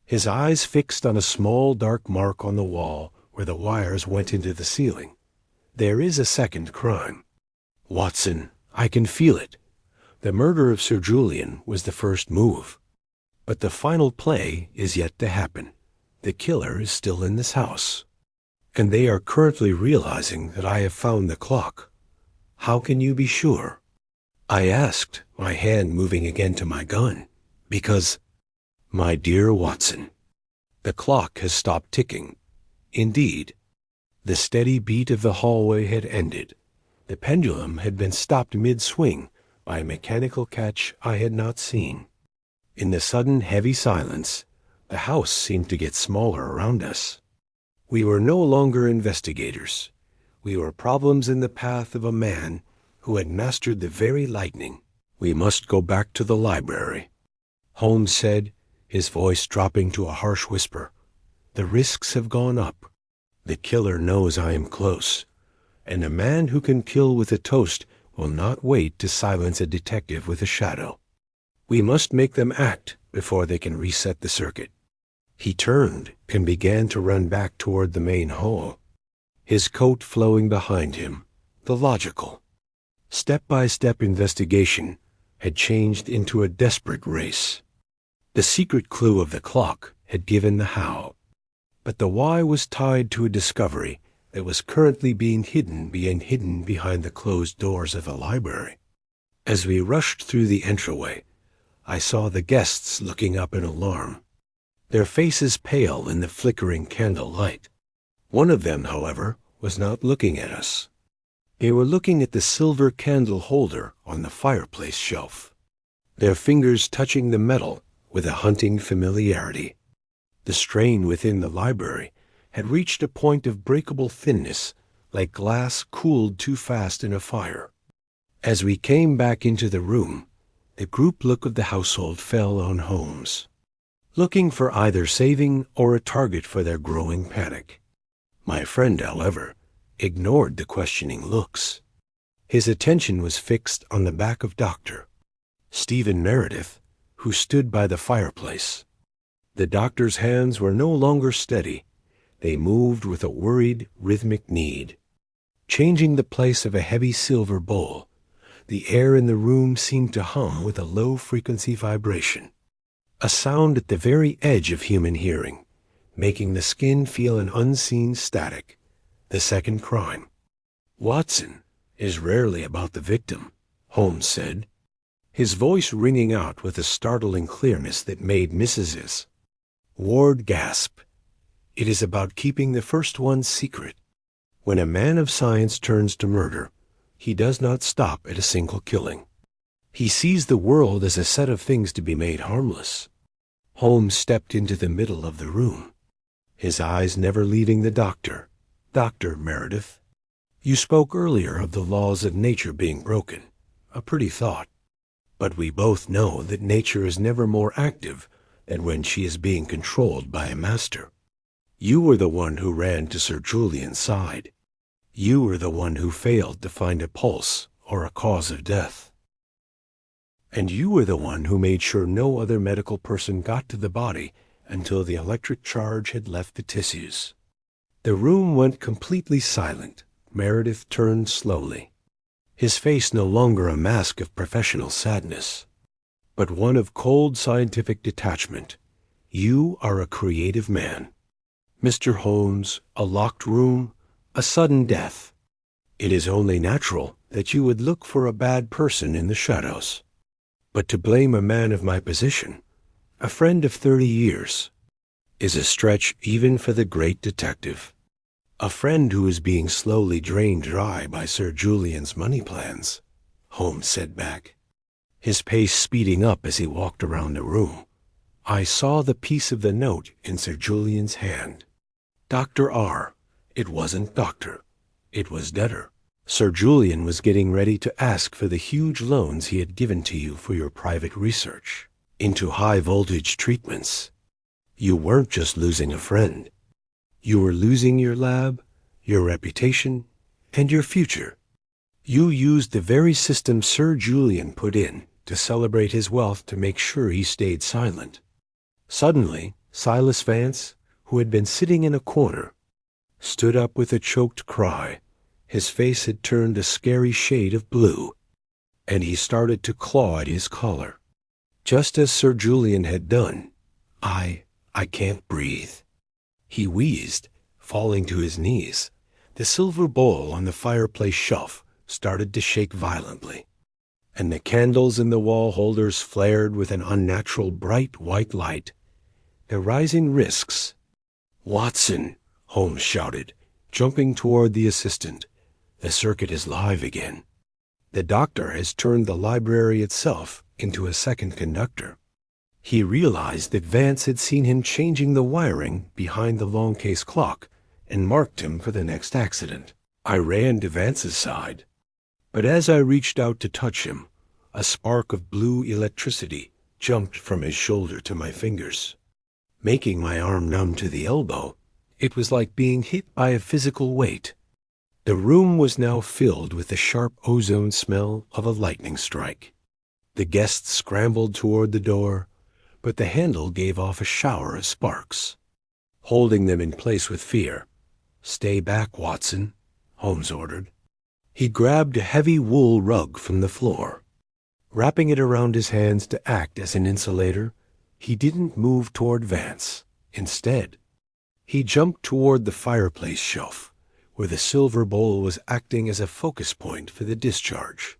his eyes fixed on a small dark mark on the wall where the wires went into the ceiling. There is a second crime. Watson, I can feel it. The murder of Sir Julian was the first move. But the final play is yet to happen. The killer is still in this house. And they are currently realizing that I have found the clock. How can you be sure? I asked, my hand moving again to my gun, because, my dear Watson, the clock has stopped ticking. Indeed, the steady beat of the hallway had ended. The pendulum had been stopped mid-swing by a mechanical catch I had not seen. In the sudden heavy silence, the house seemed to get smaller around us. We were no longer investigators. We were problems in the path of a man who had mastered the very lightning. We must go back to the library, Holmes said, his voice dropping to a harsh whisper. The risks have gone up. The killer knows I am close, and a man who can kill with a toast will not wait to silence a detective with a shadow. We must make them act before they can reset the circuit. He turned and began to run back toward the main hall, his coat flowing behind him. The logical, step-by-step investigation had changed into a desperate race. The secret clue of the clock had given the how, but the why was tied to a discovery that was currently being hidden behind the closed doors of the library. As we rushed through the entryway, I saw the guests looking up in alarm, their faces pale in the flickering candle light. One of them, however, was not looking at us. They were looking at the silver candle holder on the fireplace shelf, their fingers touching the metal with a hunting familiarity. The strain within the library had reached a point of breakable thinness, like glass cooled too fast in a fire. As we came back into the room, the group look of the household fell on Holmes, looking for either saving or a target for their growing panic. My friend, however, ignored the questioning looks. His attention was fixed on the back of Dr. Stephen Meredith, who stood by the fireplace. The doctor's hands were no longer steady. They moved with a worried, rhythmic need. Changing the place of a heavy silver bowl, the air in the room seemed to hum with a low-frequency vibration, a sound at the very edge of human hearing, making the skin feel an unseen static. The second crime. Watson, is rarely about the victim," Holmes said, his voice ringing out with a startling clearness that made Mrs. Ward gasp. "It is about keeping the first one secret. When a man of science turns to murder, he does not stop at a single killing. He sees the world as a set of things to be made harmless." Holmes stepped into the middle of the room, his eyes never leaving the doctor. "Dr. Meredith, you spoke earlier of the laws of nature being broken. A pretty thought. But we both know that nature is never more active than when she is being controlled by a master. You were the one who ran to Sir Julian's side. You were the one who failed to find a pulse or a cause of death. And you were the one who made sure no other medical person got to the body until the electric charge had left the tissues." The room went completely silent. Meredith turned slowly, his face no longer a mask of professional sadness, but one of cold scientific detachment. "You are a creative man. Mr. Holmes, a locked room, a sudden death. It is only natural that you would look for a bad person in the shadows. But to blame a man of my position, a friend of 30 years, is a stretch even for the great detective. A friend who is being slowly drained dry by Sir Julian's money plans," Holmes said back, his pace speeding up as he walked around the room. "I saw the piece of the note in Sir Julian's hand. Dr. R. It wasn't doctor. It was debtor. Sir Julian was getting ready to ask for the huge loans he had given to you for your private research into high-voltage treatments. You weren't just losing a friend. You were losing your lab, your reputation, and your future. You used the very system Sir Julian put in to celebrate his wealth to make sure he stayed silent." Suddenly, Silas Vance, who had been sitting in a corner, stood up with a choked cry. His face had turned a scary shade of blue, and he started to claw at his collar, just as Sir Julian had done. I can't breathe." He wheezed, falling to his knees. The silver bowl on the fireplace shelf started to shake violently, and the candles in the wall holders flared with an unnatural bright white light. The rising risks. "Watson," Holmes shouted, jumping toward the assistant. "The circuit is live again. The doctor has turned the library itself into a second conductor." He realized that Vance had seen him changing the wiring behind the long case clock and marked him for the next accident. I ran to Vance's side, but as I reached out to touch him, a spark of blue electricity jumped from his shoulder to my fingers, making my arm numb to the elbow. It was like being hit by a physical weight. The room was now filled with the sharp ozone smell of a lightning strike. The guests scrambled toward the door, but the handle gave off a shower of sparks, holding them in place with fear. "Stay back, Watson," Holmes ordered. He grabbed a heavy wool rug from the floor. Wrapping it around his hands to act as an insulator, he didn't move toward Vance. Instead, he jumped toward the fireplace shelf, where the silver bowl was acting as a focus point for the discharge.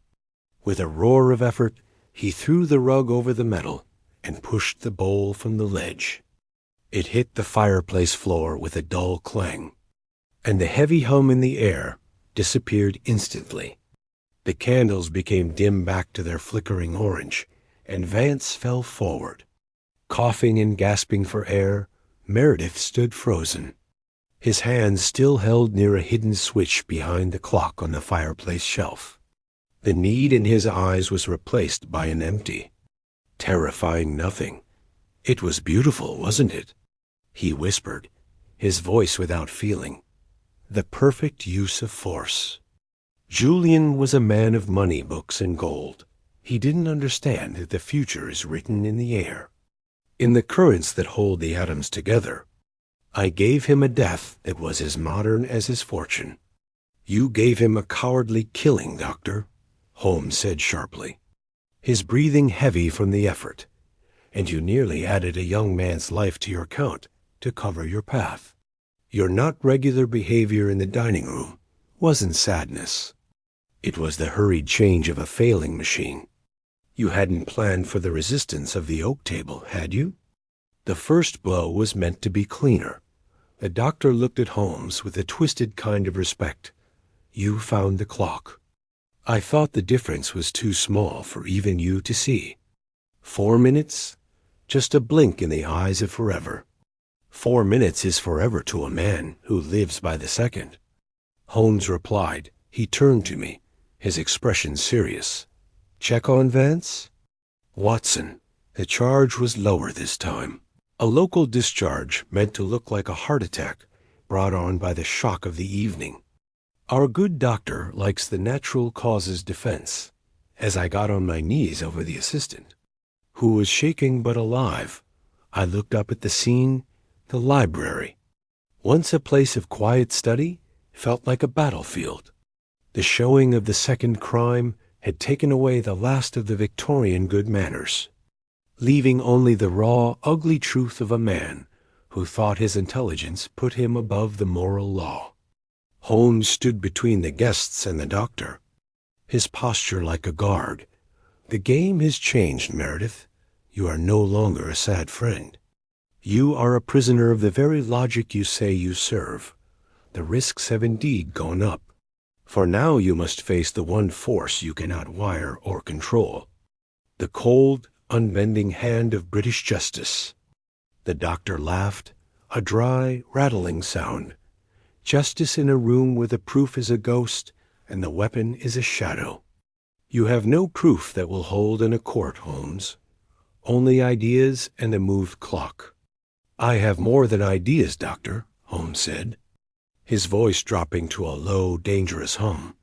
With a roar of effort, he threw the rug over the metal and pushed the bowl from the ledge. It hit the fireplace floor with a dull clang, and the heavy hum in the air disappeared instantly. The candles became dim back to their flickering orange, and Vance fell forward. Coughing and gasping for air, Meredith stood frozen, his hands still held near a hidden switch behind the clock on the fireplace shelf. The need in his eyes was replaced by an empty, terrifying nothing. "It was beautiful, wasn't it?" he whispered, his voice without feeling. "The perfect use of force." Julian was a man of money, books, and gold. He didn't understand that the future is written in the air, in the currents that hold the atoms together. I gave him a death that was as modern as his fortune. "You gave him a cowardly killing, Doctor," Holmes said sharply, his breathing heavy from the effort, "and you nearly added a young man's life to your count to cover your path. Your not regular behavior in the dining room wasn't sadness. It was the hurried change of a failing machine. You hadn't planned for the resistance of the oak table, had you? The first blow was meant to be cleaner. The doctor looked at Holmes with a twisted kind of respect. You found the clock. I thought the difference was too small for even you to see. 4 minutes? Just a blink in the eyes of forever. 4 minutes is forever to a man who lives by the second. Holmes replied. He turned to me, his expression serious. Check on Vance? Watson. The charge was lower this time. A local discharge meant to look like a heart attack brought on by the shock of the evening. Our good doctor likes the natural causes defense, as I got on my knees over the assistant, who was shaking but alive. I looked up at the scene, the library. Once a place of quiet study, felt like a battlefield. The showing of the second crime had taken away the last of the Victorian good manners, leaving only the raw, ugly truth of a man who thought his intelligence put him above the moral law. Holmes stood between the guests and the doctor, his posture like a guard. The game has changed, Meredith. You are no longer a sad friend. You are a prisoner of the very logic you say you serve. The risks have indeed gone up. For now you must face the one force you cannot wire or control. The cold, unbending hand of British justice. The doctor laughed, a dry, rattling sound. Justice in a room where the proof is a ghost and the weapon is a shadow. You have no proof that will hold in a court, Holmes. Only ideas and a moved clock. I have more than ideas, Doctor, Holmes said, his voice dropping to a low, dangerous hum.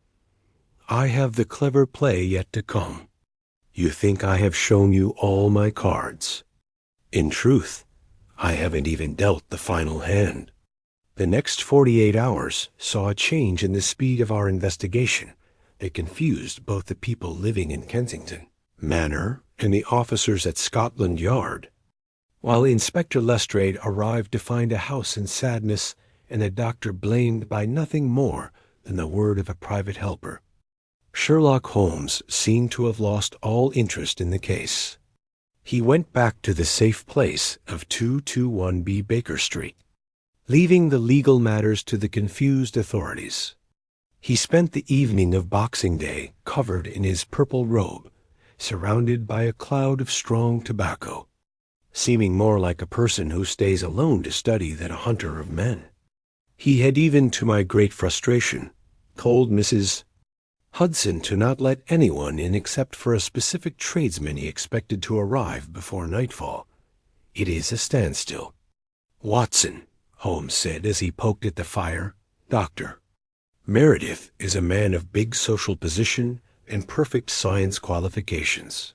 I have the clever play yet to come. You think I have shown you all my cards. In truth, I haven't even dealt the final hand. The next 48 hours saw a change in the speed of our investigation that confused both the people living in Kensington Manor and the officers at Scotland Yard. While Inspector Lestrade arrived to find a house in sadness and the doctor blamed by nothing more than the word of a private helper, Sherlock Holmes seemed to have lost all interest in the case. He went back to the safe place of 221B Baker Street, leaving the legal matters to the confused authorities. He spent the evening of Boxing Day covered in his purple robe, surrounded by a cloud of strong tobacco, seeming more like a person who stays alone to study than a hunter of men. He had even, to my great frustration, told Mrs. Hudson to not let anyone in except for a specific tradesman he expected to arrive before nightfall. It is a standstill. Watson, Holmes said as he poked at the fire, Doctor. Meredith is a man of big social position and perfect science qualifications.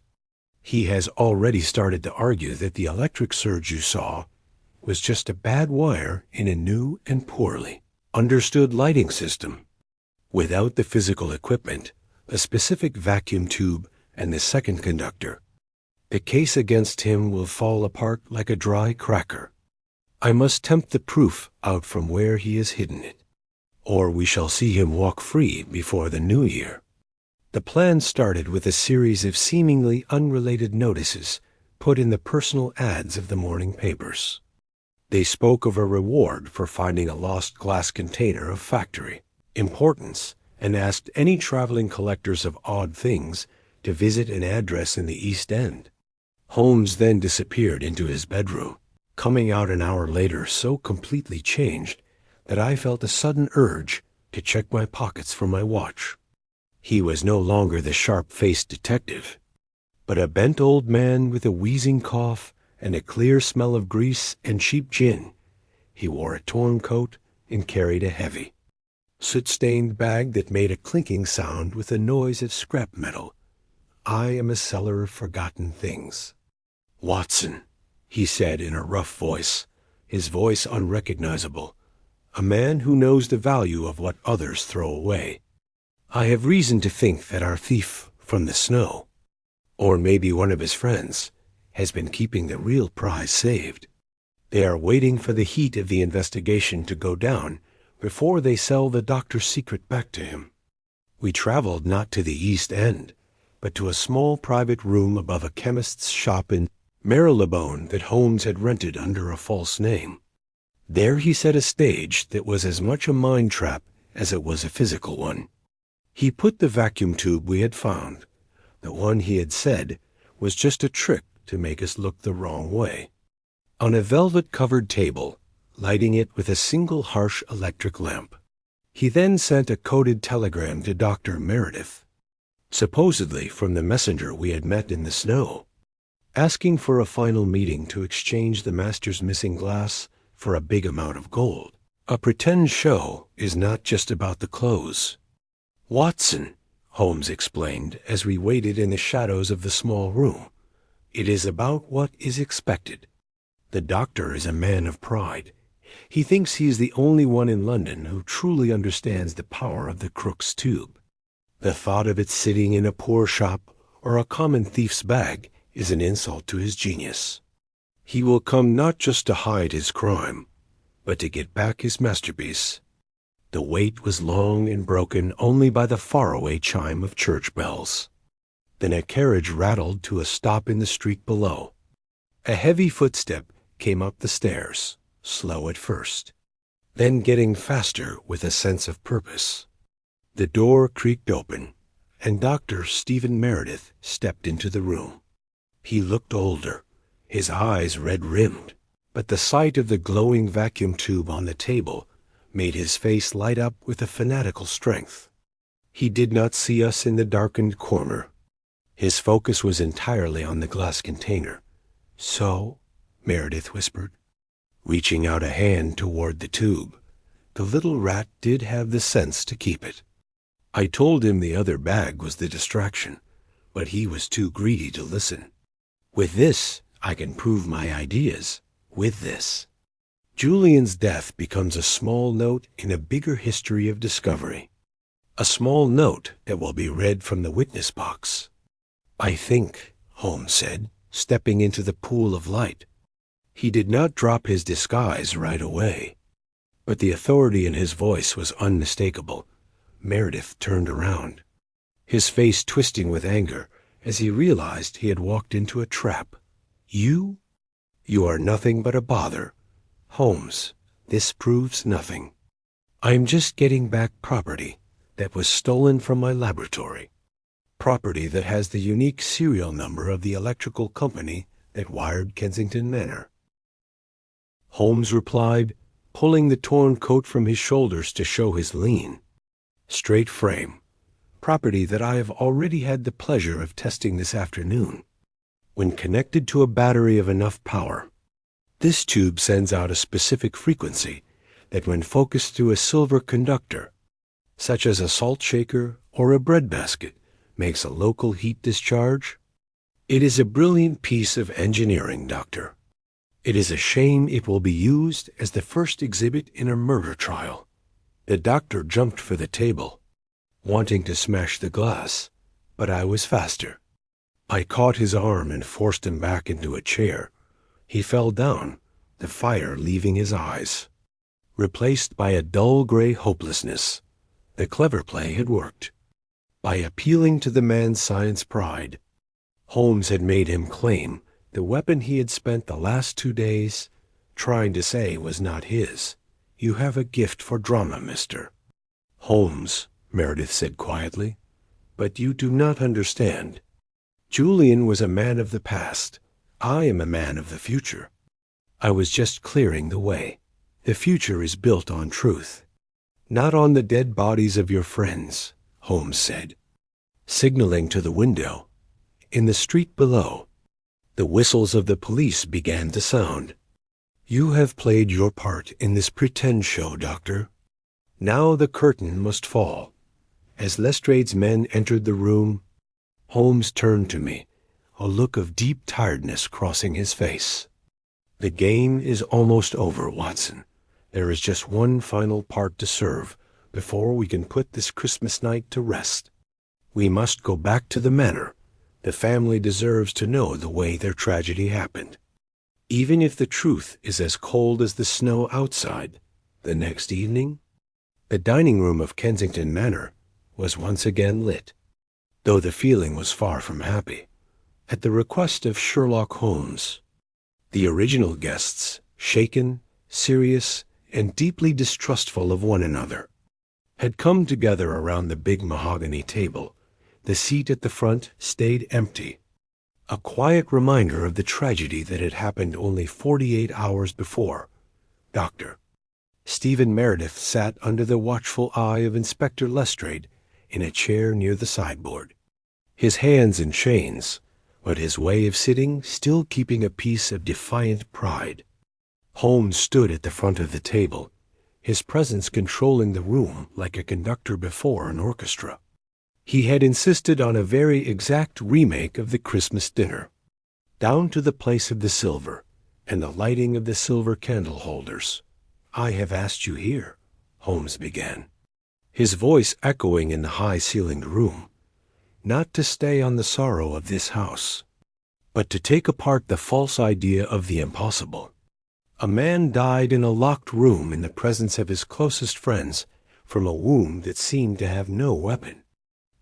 He has already started to argue that the electric surge you saw was just a bad wire in a new and poorly understood lighting system. Without the physical equipment, a specific vacuum tube, and the second conductor, the case against him will fall apart like a dry cracker. I must tempt the proof out from where he has hidden it, or we shall see him walk free before the new year. The plan started with a series of seemingly unrelated notices put in the personal ads of the morning papers. They spoke of a reward for finding a lost glass container of factory importance and asked any traveling collectors of odd things to visit an address in the East End. Holmes then disappeared into his bedroom, coming out an hour later so completely changed that I felt a sudden urge to check my pockets for my watch. He was no longer the sharp-faced detective, but a bent old man with a wheezing cough and a clear smell of grease and cheap gin. He wore a torn coat and carried a heavy, soot-stained bag that made a clinking sound with the noise of scrap metal. I am a seller of forgotten things. Watson, he said in a rough voice, his voice unrecognizable, a man who knows the value of what others throw away. I have reason to think that our thief from the snow, or maybe one of his friends, has been keeping the real prize saved. They are waiting for the heat of the investigation to go down before they sell the doctor's secret back to him. We traveled not to the East End, but to a small private room above a chemist's shop in Marylebone that Holmes had rented under a false name. There he set a stage that was as much a mind trap as it was a physical one. He put the vacuum tube we had found, the one he had said was just a trick to make us look the wrong way, on a velvet-covered table, lighting it with a single harsh electric lamp. He then sent a coded telegram to Dr. Meredith, supposedly from the messenger we had met in the snow, asking for a final meeting to exchange the master's missing glass for a big amount of gold. A pretend show is not just about the clothes. Watson, Holmes explained as we waited in the shadows of the small room, it is about what is expected. The doctor is a man of pride. He thinks he is the only one in London who truly understands the power of the crook's tube. The thought of it sitting in a poor shop or a common thief's bag is an insult to his genius. He will come not just to hide his crime, but to get back his masterpiece. The wait was long and broken only by the faraway chime of church bells. Then a carriage rattled to a stop in the street below. A heavy footstep came up the stairs, slow at first, then getting faster with a sense of purpose. The door creaked open, and Dr. Stephen Meredith stepped into the room. He looked older, his eyes red-rimmed, but the sight of the glowing vacuum tube on the table made his face light up with a fanatical strength. He did not see us in the darkened corner. His focus was entirely on the glass container. "So," Meredith whispered, reaching out a hand toward the tube. The little rat did have the sense to keep it. I told him the other bag was the distraction, but he was too greedy to listen. "With this, I can prove my ideas. With this." Julian's death becomes a small note in a bigger history of discovery. A small note that will be read from the witness box. "I think," Holmes said, stepping into the pool of light. He did not drop his disguise right away, but the authority in his voice was unmistakable. Meredith turned around, his face twisting with anger as he realized he had walked into a trap. "You? You are nothing but a bother. Holmes, this proves nothing. I am just getting back property that was stolen from my laboratory. Property that has the unique serial number of the electrical company that wired Kensington Manor." Holmes replied, pulling the torn coat from his shoulders to show his lean, straight frame. "Property that I have already had the pleasure of testing this afternoon. When connected to a battery of enough power, this tube sends out a specific frequency that when focused through a silver conductor, such as a salt shaker or a breadbasket, makes a local heat discharge. It is a brilliant piece of engineering, Doctor. It is a shame it will be used as the first exhibit in a murder trial." The doctor jumped for the table, wanting to smash the glass, but I was faster. I caught his arm and forced him back into a chair. He fell down, the fire leaving his eyes, replaced by a dull gray hopelessness. The clever play had worked. By appealing to the man's science pride, Holmes had made him claim the weapon he had spent the last 2 days trying to say was not his. "You have a gift for drama, mister." "Holmes," Meredith said quietly, "but you do not understand. Julian was a man of the past. I am a man of the future. I was just clearing the way. The future is built on truth, not on the dead bodies of your friends," Holmes said, signaling to the window. In the street below, the whistles of the police began to sound. "You have played your part in this pretend show, Doctor. Now the curtain must fall." As Lestrade's men entered the room, Holmes turned to me, a look of deep tiredness crossing his face. "The game is almost over, Watson. There is just one final part to serve before we can put this Christmas night to rest. We must go back to the manor. The family deserves to know the way their tragedy happened, even if the truth is as cold as the snow outside." The next evening, the dining room of Kensington Manor was once again lit, though the feeling was far from happy. At the request of Sherlock Holmes, the original guests, shaken, serious, and deeply distrustful of one another, had come together around the big mahogany table. The seat at the front stayed empty, a quiet reminder of the tragedy that had happened only 48 hours before. Dr. Stephen Meredith sat under the watchful eye of Inspector Lestrade in a chair near the sideboard, his hands in chains, but his way of sitting still keeping a piece of defiant pride. Holmes stood at the front of the table, his presence controlling the room like a conductor before an orchestra. He had insisted on a very exact remake of the Christmas dinner, down to the place of the silver and the lighting of the silver candle holders. "I have asked you here," Holmes began, his voice echoing in the high-ceilinged room, "not to stay on the sorrow of this house, but to take apart the false idea of the impossible. A man died in a locked room in the presence of his closest friends from a wound that seemed to have no weapon.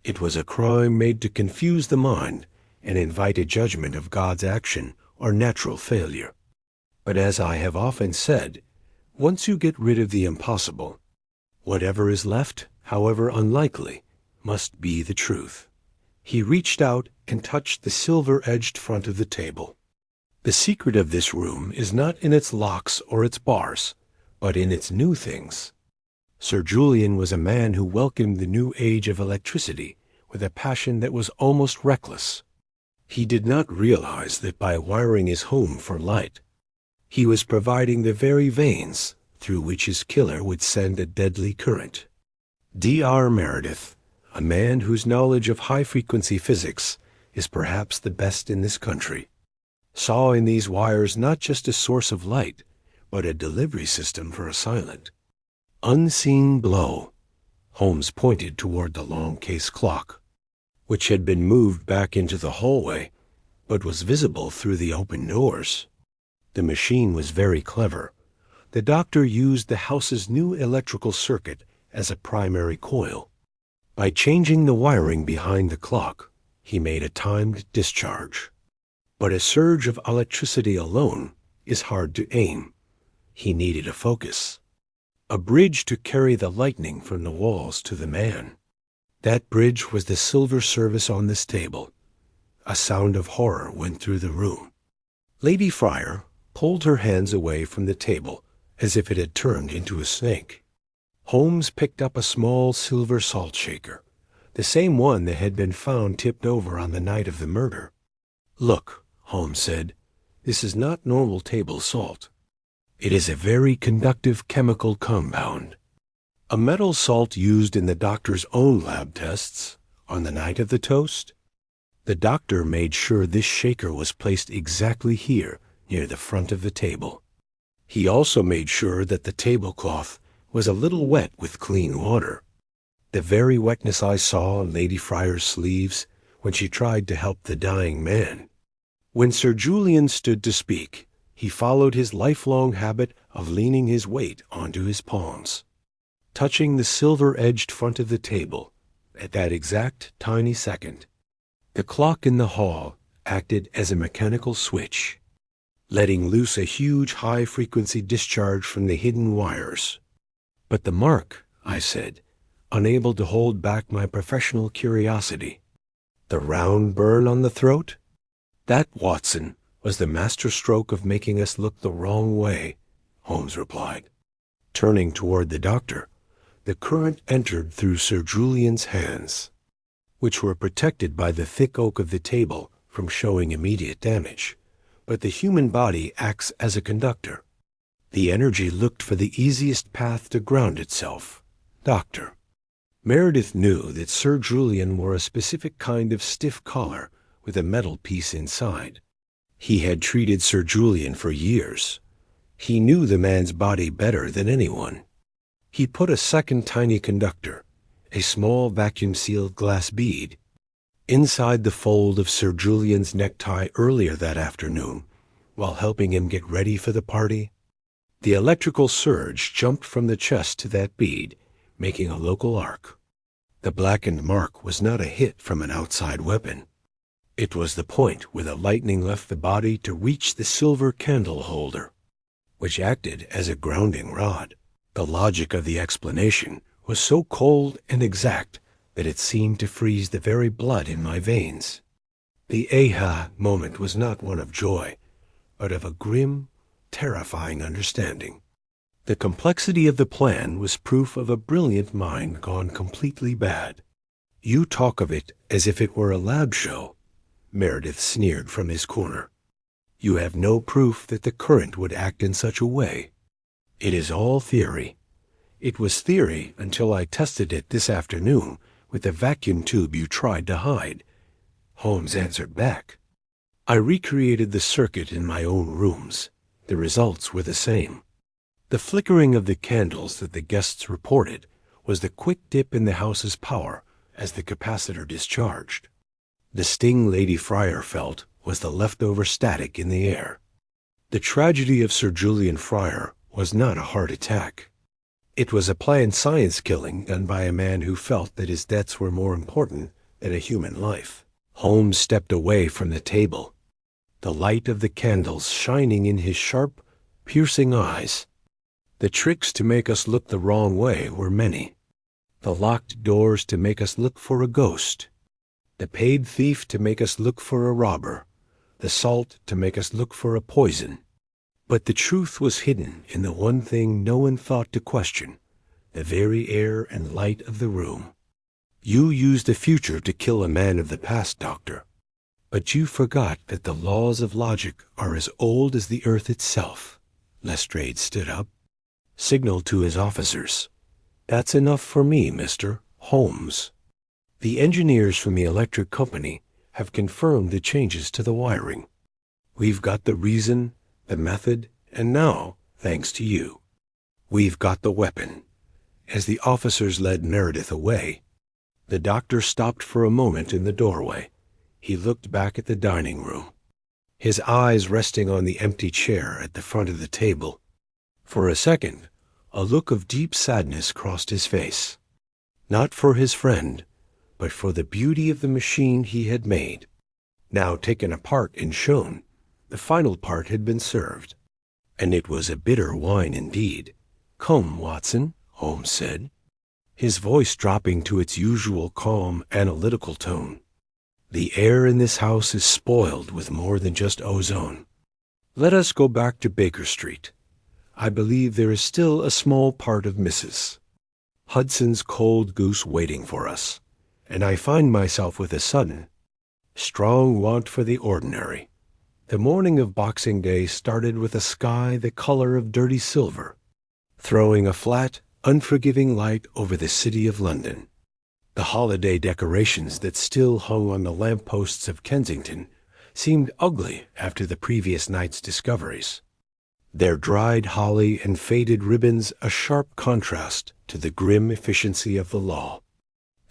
It was a crime made to confuse the mind and invite a judgment of God's action or natural failure. But as I have often said, once you get rid of the impossible, whatever is left, however unlikely, must be the truth." He reached out and touched the silver-edged front of the table. "The secret of this room is not in its locks or its bars, but in its new things. Sir Julian was a man who welcomed the new age of electricity with a passion that was almost reckless. He did not realize that by wiring his home for light, he was providing the very veins through which his killer would send a deadly current. Dr. Meredith, a man whose knowledge of high-frequency physics is perhaps the best in this country, saw in these wires not just a source of light, but a delivery system for a silent, unseen blow." Holmes pointed toward the long case clock, which had been moved back into the hallway, but was visible through the open doors. The machine was very clever. The doctor used the house's new electrical circuit as a primary coil. By changing the wiring behind the clock, he made a timed discharge. But a surge of electricity alone is hard to aim. He needed a focus, a bridge to carry the lightning from the walls to the man. That bridge was the silver service on this table. A sound of horror went through the room. Lady Fryer pulled her hands away from the table as if it had turned into a snake. Holmes picked up a small silver salt shaker, the same one that had been found tipped over on the night of the murder. "Look," Holmes said, "this is not normal table salt. It is a very conductive chemical compound. A metal salt used in the doctor's own lab tests on the night of the toast. The doctor made sure this shaker was placed exactly here near the front of the table. He also made sure that the tablecloth was a little wet with clean water, the very wetness I saw on Lady Fryer's sleeves when she tried to help the dying man. When Sir Julian stood to speak, he followed his lifelong habit of leaning his weight onto his palms, touching the silver-edged front of the table at that exact tiny second. The clock in the hall acted as a mechanical switch, letting loose a huge high-frequency discharge from the hidden wires. But the mark," I said, unable to hold back my professional curiosity. "The round burn on the throat? That, Watson, was the masterstroke of making us look the wrong way," Holmes replied. Turning toward the doctor, the current entered through Sir Julian's hands, which were protected by the thick oak of the table from showing immediate damage. But the human body acts as a conductor. The energy looked for the easiest path to ground itself. "Doctor." Meredith knew that Sir Julian wore a specific kind of stiff collar with a metal piece inside. He had treated Sir Julian for years. He knew the man's body better than anyone. He put a second tiny conductor, a small vacuum-sealed glass bead, inside the fold of Sir Julian's necktie earlier that afternoon, while helping him get ready for the party. The electrical surge jumped from the chest to that bead, making a local arc. The blackened mark was not a hit from an outside weapon. It was the point where the lightning left the body to reach the silver candle holder, which acted as a grounding rod. The logic of the explanation was so cold and exact that it seemed to freeze the very blood in my veins. The aha moment was not one of joy, but of a grim, terrifying understanding. The complexity of the plan was proof of a brilliant mind gone completely bad. You talk of it as if it were a lab show, Meredith sneered from his corner. You have no proof that the current would act in such a way. It is all theory. It was theory until I tested it this afternoon with the vacuum tube you tried to hide. Holmes answered back. I recreated the circuit in my own rooms. The results were the same. The flickering of the candles that the guests reported was the quick dip in the house's power as the capacitor discharged. The sting Lady Fryer felt was the leftover static in the air. The tragedy of Sir Julian Fryer was not a heart attack. It was a planned science killing done by a man who felt that his debts were more important than a human life. Holmes stepped away from the table, the light of the candles shining in his sharp, piercing eyes. The tricks to make us look the wrong way were many. The locked doors to make us look for a ghost. The paid thief to make us look for a robber. The salt to make us look for a poison. But the truth was hidden in the one thing no one thought to question, the very air and light of the room. You used the future to kill a man of the past, Doctor. But you forgot that the laws of logic are as old as the earth itself. Lestrade stood up, signaled to his officers. That's enough for me, Mr. Holmes. The engineers from the electric company have confirmed the changes to the wiring. We've got the reason, the method, and now, thanks to you, we've got the weapon. As the officers led Meredith away, the doctor stopped for a moment in the doorway. He looked back at the dining room, his eyes resting on the empty chair at the front of the table. For a second, a look of deep sadness crossed his face, not for his friend, but for the beauty of the machine he had made. Now taken apart and shown, the final part had been served, and it was a bitter wine indeed. Come, Watson, Holmes said, his voice dropping to its usual calm, analytical tone. The air in this house is spoiled with more than just ozone. Let us go back to Baker Street. I believe there is still a small part of Mrs. Hudson's cold goose waiting for us, and I find myself with a sudden, strong want for the ordinary. The morning of Boxing Day started with a sky the color of dirty silver, throwing a flat, unforgiving light over the city of London. The holiday decorations that still hung on the lampposts of Kensington seemed ugly after the previous night's discoveries, their dried holly and faded ribbons a sharp contrast to the grim efficiency of the law.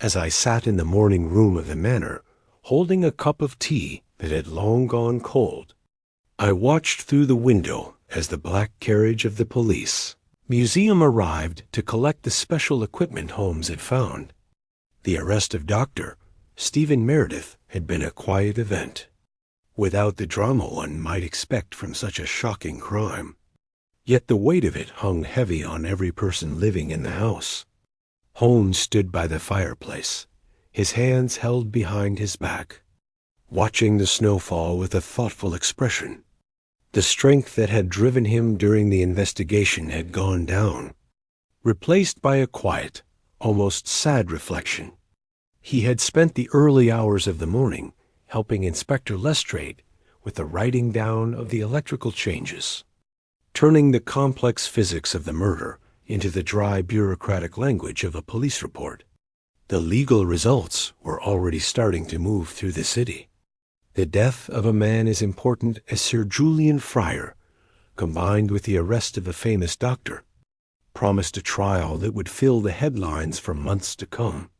As I sat in the morning room of the manor, holding a cup of tea that had long gone cold, I watched through the window as the black carriage of the police museum arrived to collect the special equipment Holmes had found. The arrest of Dr. Stephen Meredith had been a quiet event, without the drama one might expect from such a shocking crime. Yet the weight of it hung heavy on every person living in the house. Holmes stood by the fireplace, his hands held behind his back, watching the snowfall with a thoughtful expression. The strength that had driven him during the investigation had gone down, replaced by a quiet, almost sad reflection. He had spent the early hours of the morning helping Inspector Lestrade with the writing down of the electrical changes, turning the complex physics of the murder into the dry bureaucratic language of a police report. The legal results were already starting to move through the city. The death of a man as important as Sir Julian Fryer, combined with the arrest of a famous doctor, promised a trial that would fill the headlines for months to come.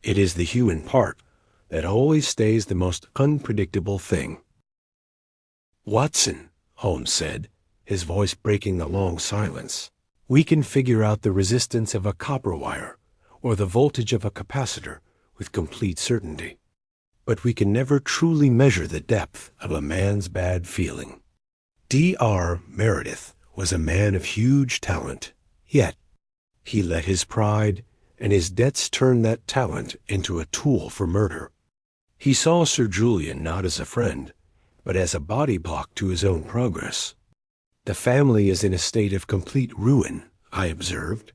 It is the human part that always stays the most unpredictable thing. Watson, Holmes said, his voice breaking the long silence, we can figure out the resistance of a copper wire or the voltage of a capacitor with complete certainty. But we can never truly measure the depth of a man's bad feeling. D.R. Meredith was a man of huge talent, yet he let his pride and his debts turn that talent into a tool for murder. He saw Sir Julian not as a friend, but as a body block to his own progress. "The family is in a state of complete ruin," I observed.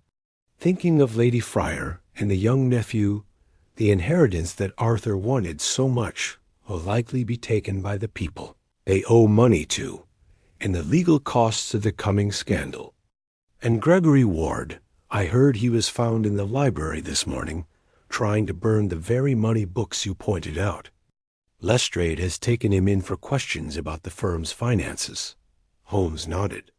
Thinking of Lady Friar and the young nephew, the inheritance that Arthur wanted so much will likely be taken by the people they owe money to, and the legal costs of the coming scandal. And Gregory Ward, I heard he was found in the library this morning, trying to burn the very money books you pointed out. Lestrade has taken him in for questions about the firm's finances. Holmes nodded,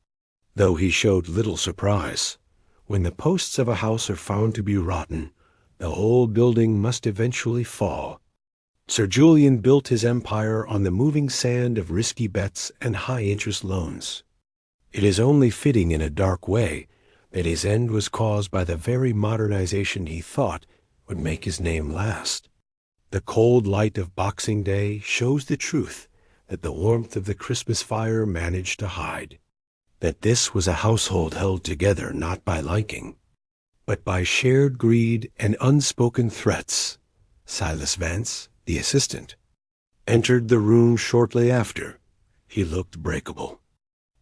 though he showed little surprise. When the posts of a house are found to be rotten, the whole building must eventually fall. Sir Julian built his empire on the moving sand of risky bets and high-interest loans. It is only fitting in a dark way that his end was caused by the very modernization he thought would make his name last. The cold light of Boxing Day shows the truth that the warmth of the Christmas fire managed to hide. That this was a household held together not by liking, but by shared greed and unspoken threats. Silas Vance, the assistant, entered the room shortly after. He looked breakable,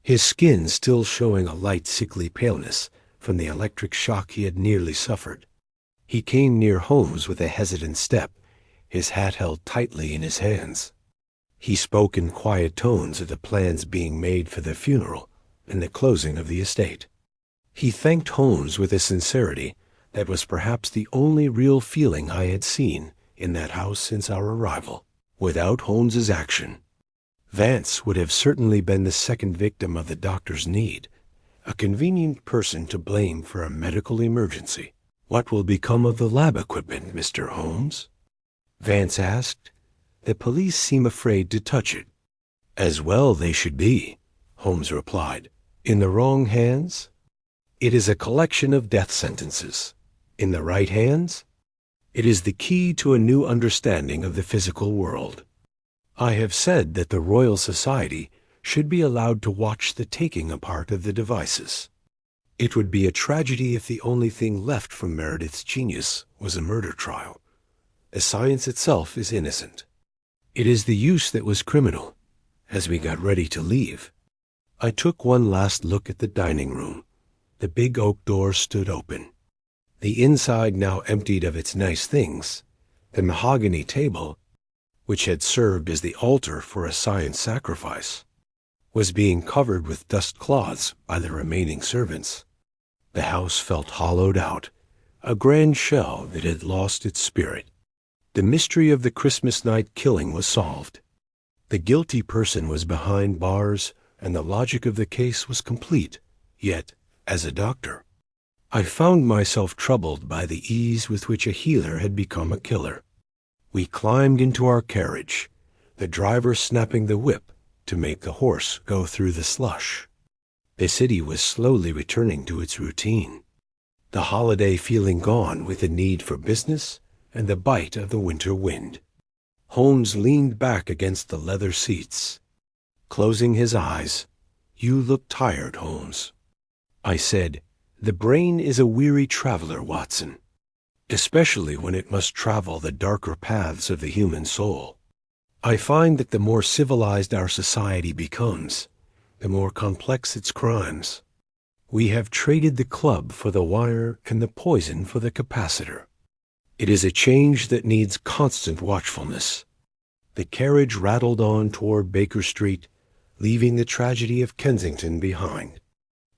his skin still showing a light sickly paleness from the electric shock he had nearly suffered. He came near Holmes with a hesitant step, his hat held tightly in his hands. He spoke in quiet tones of the plans being made for the funeral and the closing of the estate. He thanked Holmes with a sincerity that was perhaps the only real feeling I had seen in that house since our arrival. Without Holmes's action, Vance would have certainly been the second victim of the doctor's need, a convenient person to blame for a medical emergency. "What will become of the lab equipment, Mr. Holmes?" Vance asked. "The police seem afraid to touch it." "As well they should be," Holmes replied. "In the wrong hands, it is a collection of death sentences. In the right hands, it is the key to a new understanding of the physical world. I have said that the Royal Society should be allowed to watch the taking apart of the devices. It would be a tragedy if the only thing left from Meredith's genius was a murder trial. The science itself is innocent. It is the use that was criminal." As we got ready to leave, I took one last look at the dining room. The big oak door stood open. The inside now emptied of its nice things. The mahogany table, which had served as the altar for a science sacrifice, was being covered with dust cloths by the remaining servants. The house felt hollowed out, a grand shell that had lost its spirit. The mystery of the Christmas night killing was solved. The guilty person was behind bars, and the logic of the case was complete. Yet, as a doctor, I found myself troubled by the ease with which a healer had become a killer. We climbed into our carriage, the driver snapping the whip to make the horse go through the slush. The city was slowly returning to its routine, the holiday feeling gone with the need for business and the bite of the winter wind. Holmes leaned back against the leather seats. Closing his eyes, "You look tired, Holmes." I said, "The brain is a weary traveler, Watson, especially when it must travel the darker paths of the human soul. I find that the more civilized our society becomes, the more complex its crimes. We have traded the club for the wire and the poison for the capacitor. It is a change that needs constant watchfulness." The carriage rattled on toward Baker Street, leaving the tragedy of Kensington behind.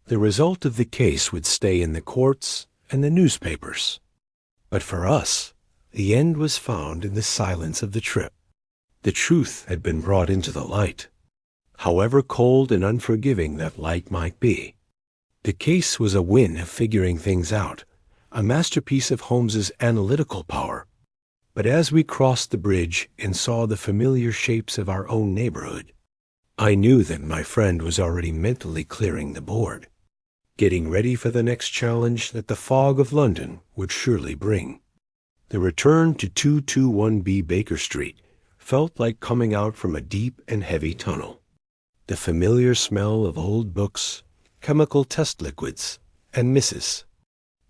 The result of the case would stay in the courts and the newspapers. But for us, the end was found in the silence of the trip. The truth had been brought into the light, however cold and unforgiving that light might be. The case was a win of figuring things out, a masterpiece of Holmes's analytical power. But as we crossed the bridge and saw the familiar shapes of our own neighborhood, I knew that my friend was already mentally clearing the board. getting ready for the next challenge that the fog of London would surely bring. The return to 221B Baker Street felt like coming out from a deep and heavy tunnel. The familiar smell of old books, chemical test liquids, and Mrs.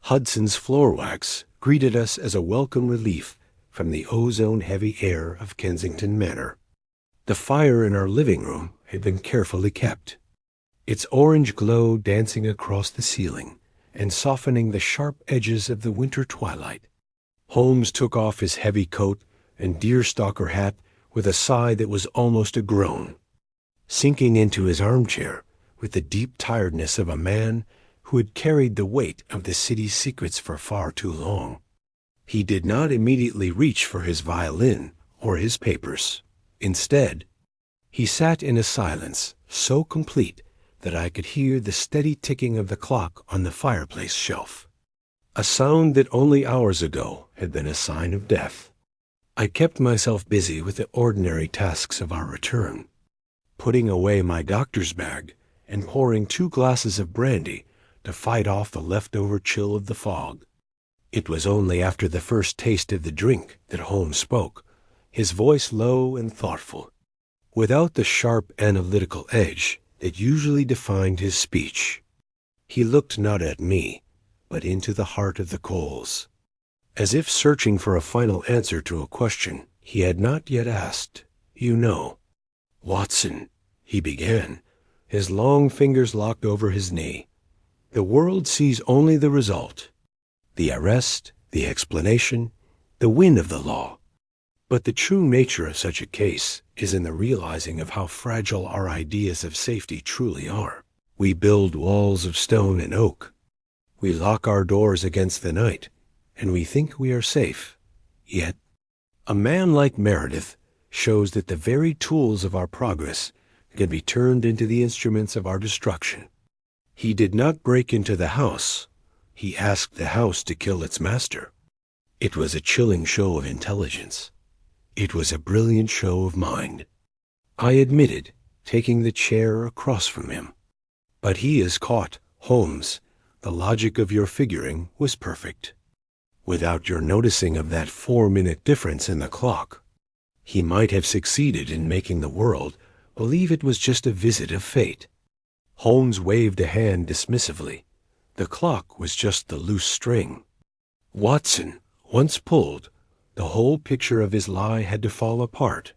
Hudson's floor wax greeted us as a welcome relief from the ozone-heavy air of Kensington Manor. The fire in our living room had been carefully kept, its orange glow dancing across the ceiling and softening the sharp edges of the winter twilight. Holmes took off his heavy coat and deerstalker hat with a sigh that was almost a groan, sinking into his armchair with the deep tiredness of a man who had carried the weight of the city's secrets for far too long. He did not immediately reach for his violin or his papers. Instead, he sat in a silence so complete that I could hear the steady ticking of the clock on the fireplace shelf, a sound that only hours ago had been a sign of death. I kept myself busy with the ordinary tasks of our return, putting away my doctor's bag and pouring 2 glasses of brandy to fight off the leftover chill of the fog. It was only after the first taste of the drink that Holmes spoke, his voice low and thoughtful, without the sharp analytical edge that usually defined his speech. He looked not at me, but into the heart of the coals, as if searching for a final answer to a question he had not yet asked. "You know, Watson," he began, his long fingers locked over his knee, "the world sees only the result, the arrest, the explanation, the win of the law. But the true nature of such a case is in the realizing of how fragile our ideas of safety truly are. We build walls of stone and oak. We lock our doors against the night, and we think we are safe. Yet, a man like Meredith shows that the very tools of our progress can be turned into the instruments of our destruction. He did not break into the house. He asked the house to kill its master. It was a chilling show of intelligence. It was a brilliant show of mind," I admitted, taking the chair across from him. "But he is caught, Holmes. The logic of your figuring was perfect. Without your noticing of that 4-minute difference in the clock, he might have succeeded in making the world believe it was just a visit of fate." Holmes waved a hand dismissively. The clock was just the loose string. Watson, once pulled, the whole picture of his lie had to fall apart.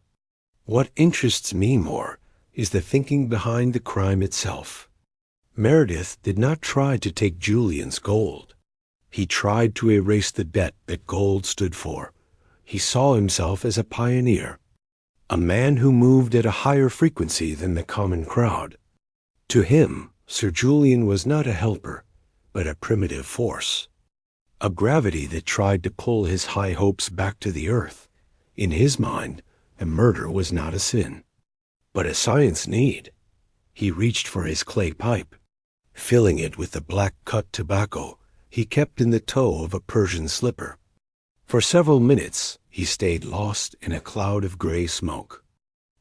What interests me more is the thinking behind the crime itself. Meredith did not try to take Julian's gold. He tried to erase the debt that gold stood for. He saw himself as a pioneer, a man who moved at a higher frequency than the common crowd. To him, Sir Julian was not a helper, but a primitive force, a gravity that tried to pull his high hopes back to the earth. In his mind, the murder was not a sin, but a science need. He reached for his clay pipe, filling it with the black-cut tobacco he kept in the toe of a Persian slipper. For several minutes he stayed lost in a cloud of gray smoke,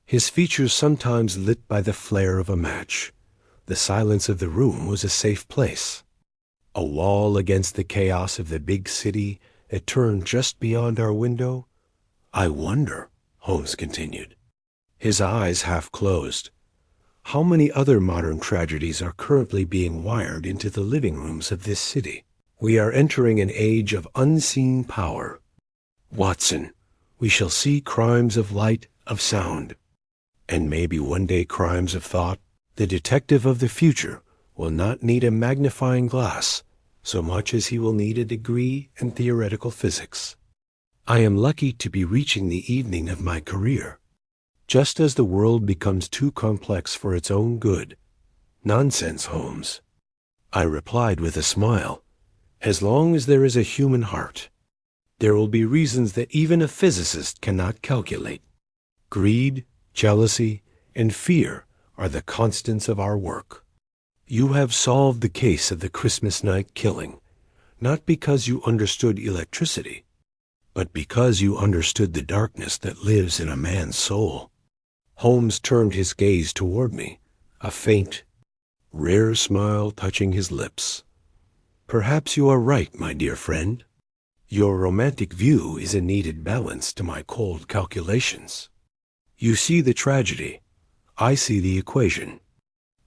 his features sometimes lit by the flare of a match. The silence of the room was a safe place, a wall against the chaos of the big city that turned just beyond our window. "I wonder," Holmes continued, his eyes half closed, "how many other modern tragedies are currently being wired into the living rooms of this city. We are entering an age of unseen power. Watson, we shall see crimes of light, of sound, and maybe one day crimes of thought. The detective of the future will not need a magnifying glass so much as he will need a degree in theoretical physics. I am lucky to be reaching the evening of my career, just as the world becomes too complex for its own good." "Nonsense, Holmes," I replied with a smile. "As long as there is a human heart, there will be reasons that even a physicist cannot calculate. Greed, jealousy, and fear are the constants of our work. You have solved the case of the Christmas night killing, not because you understood electricity, but because you understood the darkness that lives in a man's soul." Holmes turned his gaze toward me, a faint, rare smile touching his lips. "Perhaps you are right, my dear friend. Your romantic view is a needed balance to my cold calculations. You see the tragedy, I see the equation.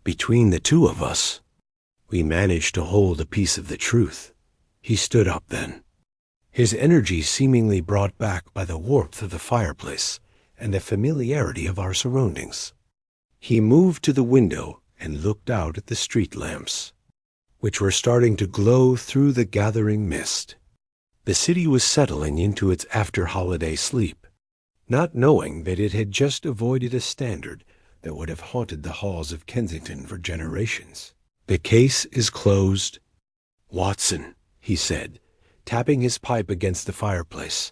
Between the two of us, we managed to hold a piece of the truth." He stood up then, his energy seemingly brought back by the warmth of the fireplace and the familiarity of our surroundings. He moved to the window and looked out at the street lamps, which were starting to glow through the gathering mist. The city was settling into its after-holiday sleep, not knowing that it had just avoided a standard that would have haunted the halls of Kensington for generations. "The case is closed, Watson," he said, tapping his pipe against the fireplace.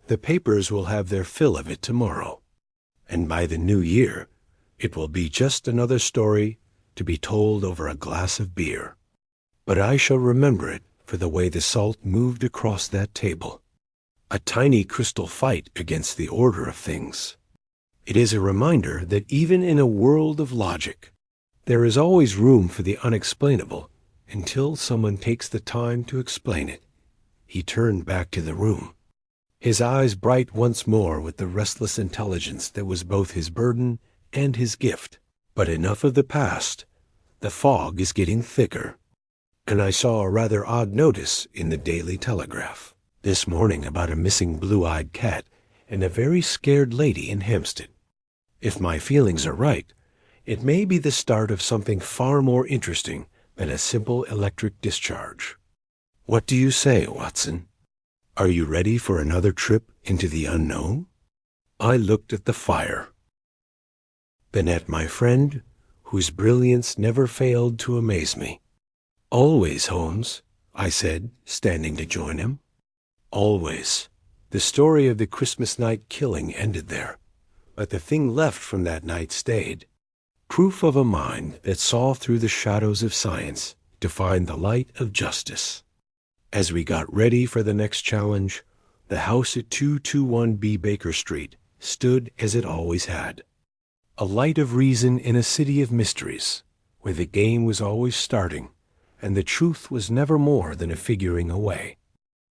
"The papers will have their fill of it tomorrow, and by the new year it will be just another story to be told over a glass of beer. But I shall remember it for the way the salt moved across that table. A tiny crystal fight against the order of things. It is a reminder that even in a world of logic, there is always room for the unexplainable until someone takes the time to explain it." He turned back to the room, his eyes bright once more with the restless intelligence that was both his burden and his gift. "But enough of the past. The fog is getting thicker, and I saw a rather odd notice in the Daily Telegraph this morning about a missing blue-eyed cat and a very scared lady in Hampstead. If my feelings are right, it may be the start of something far more interesting than a simple electric discharge. What do you say, Watson? Are you ready for another trip into the unknown?" I looked at the fire, then at my friend, whose brilliance never failed to amaze me. "Always, Holmes," I said, standing to join him. "Always." The story of the Christmas night killing ended there, but the thing left from that night stayed. Proof of a mind that saw through the shadows of science to find the light of justice. As we got ready for the next challenge, the house at 221B Baker Street stood as it always had. A light of reason in a city of mysteries, where the game was always starting, and the truth was never more than a figuring away.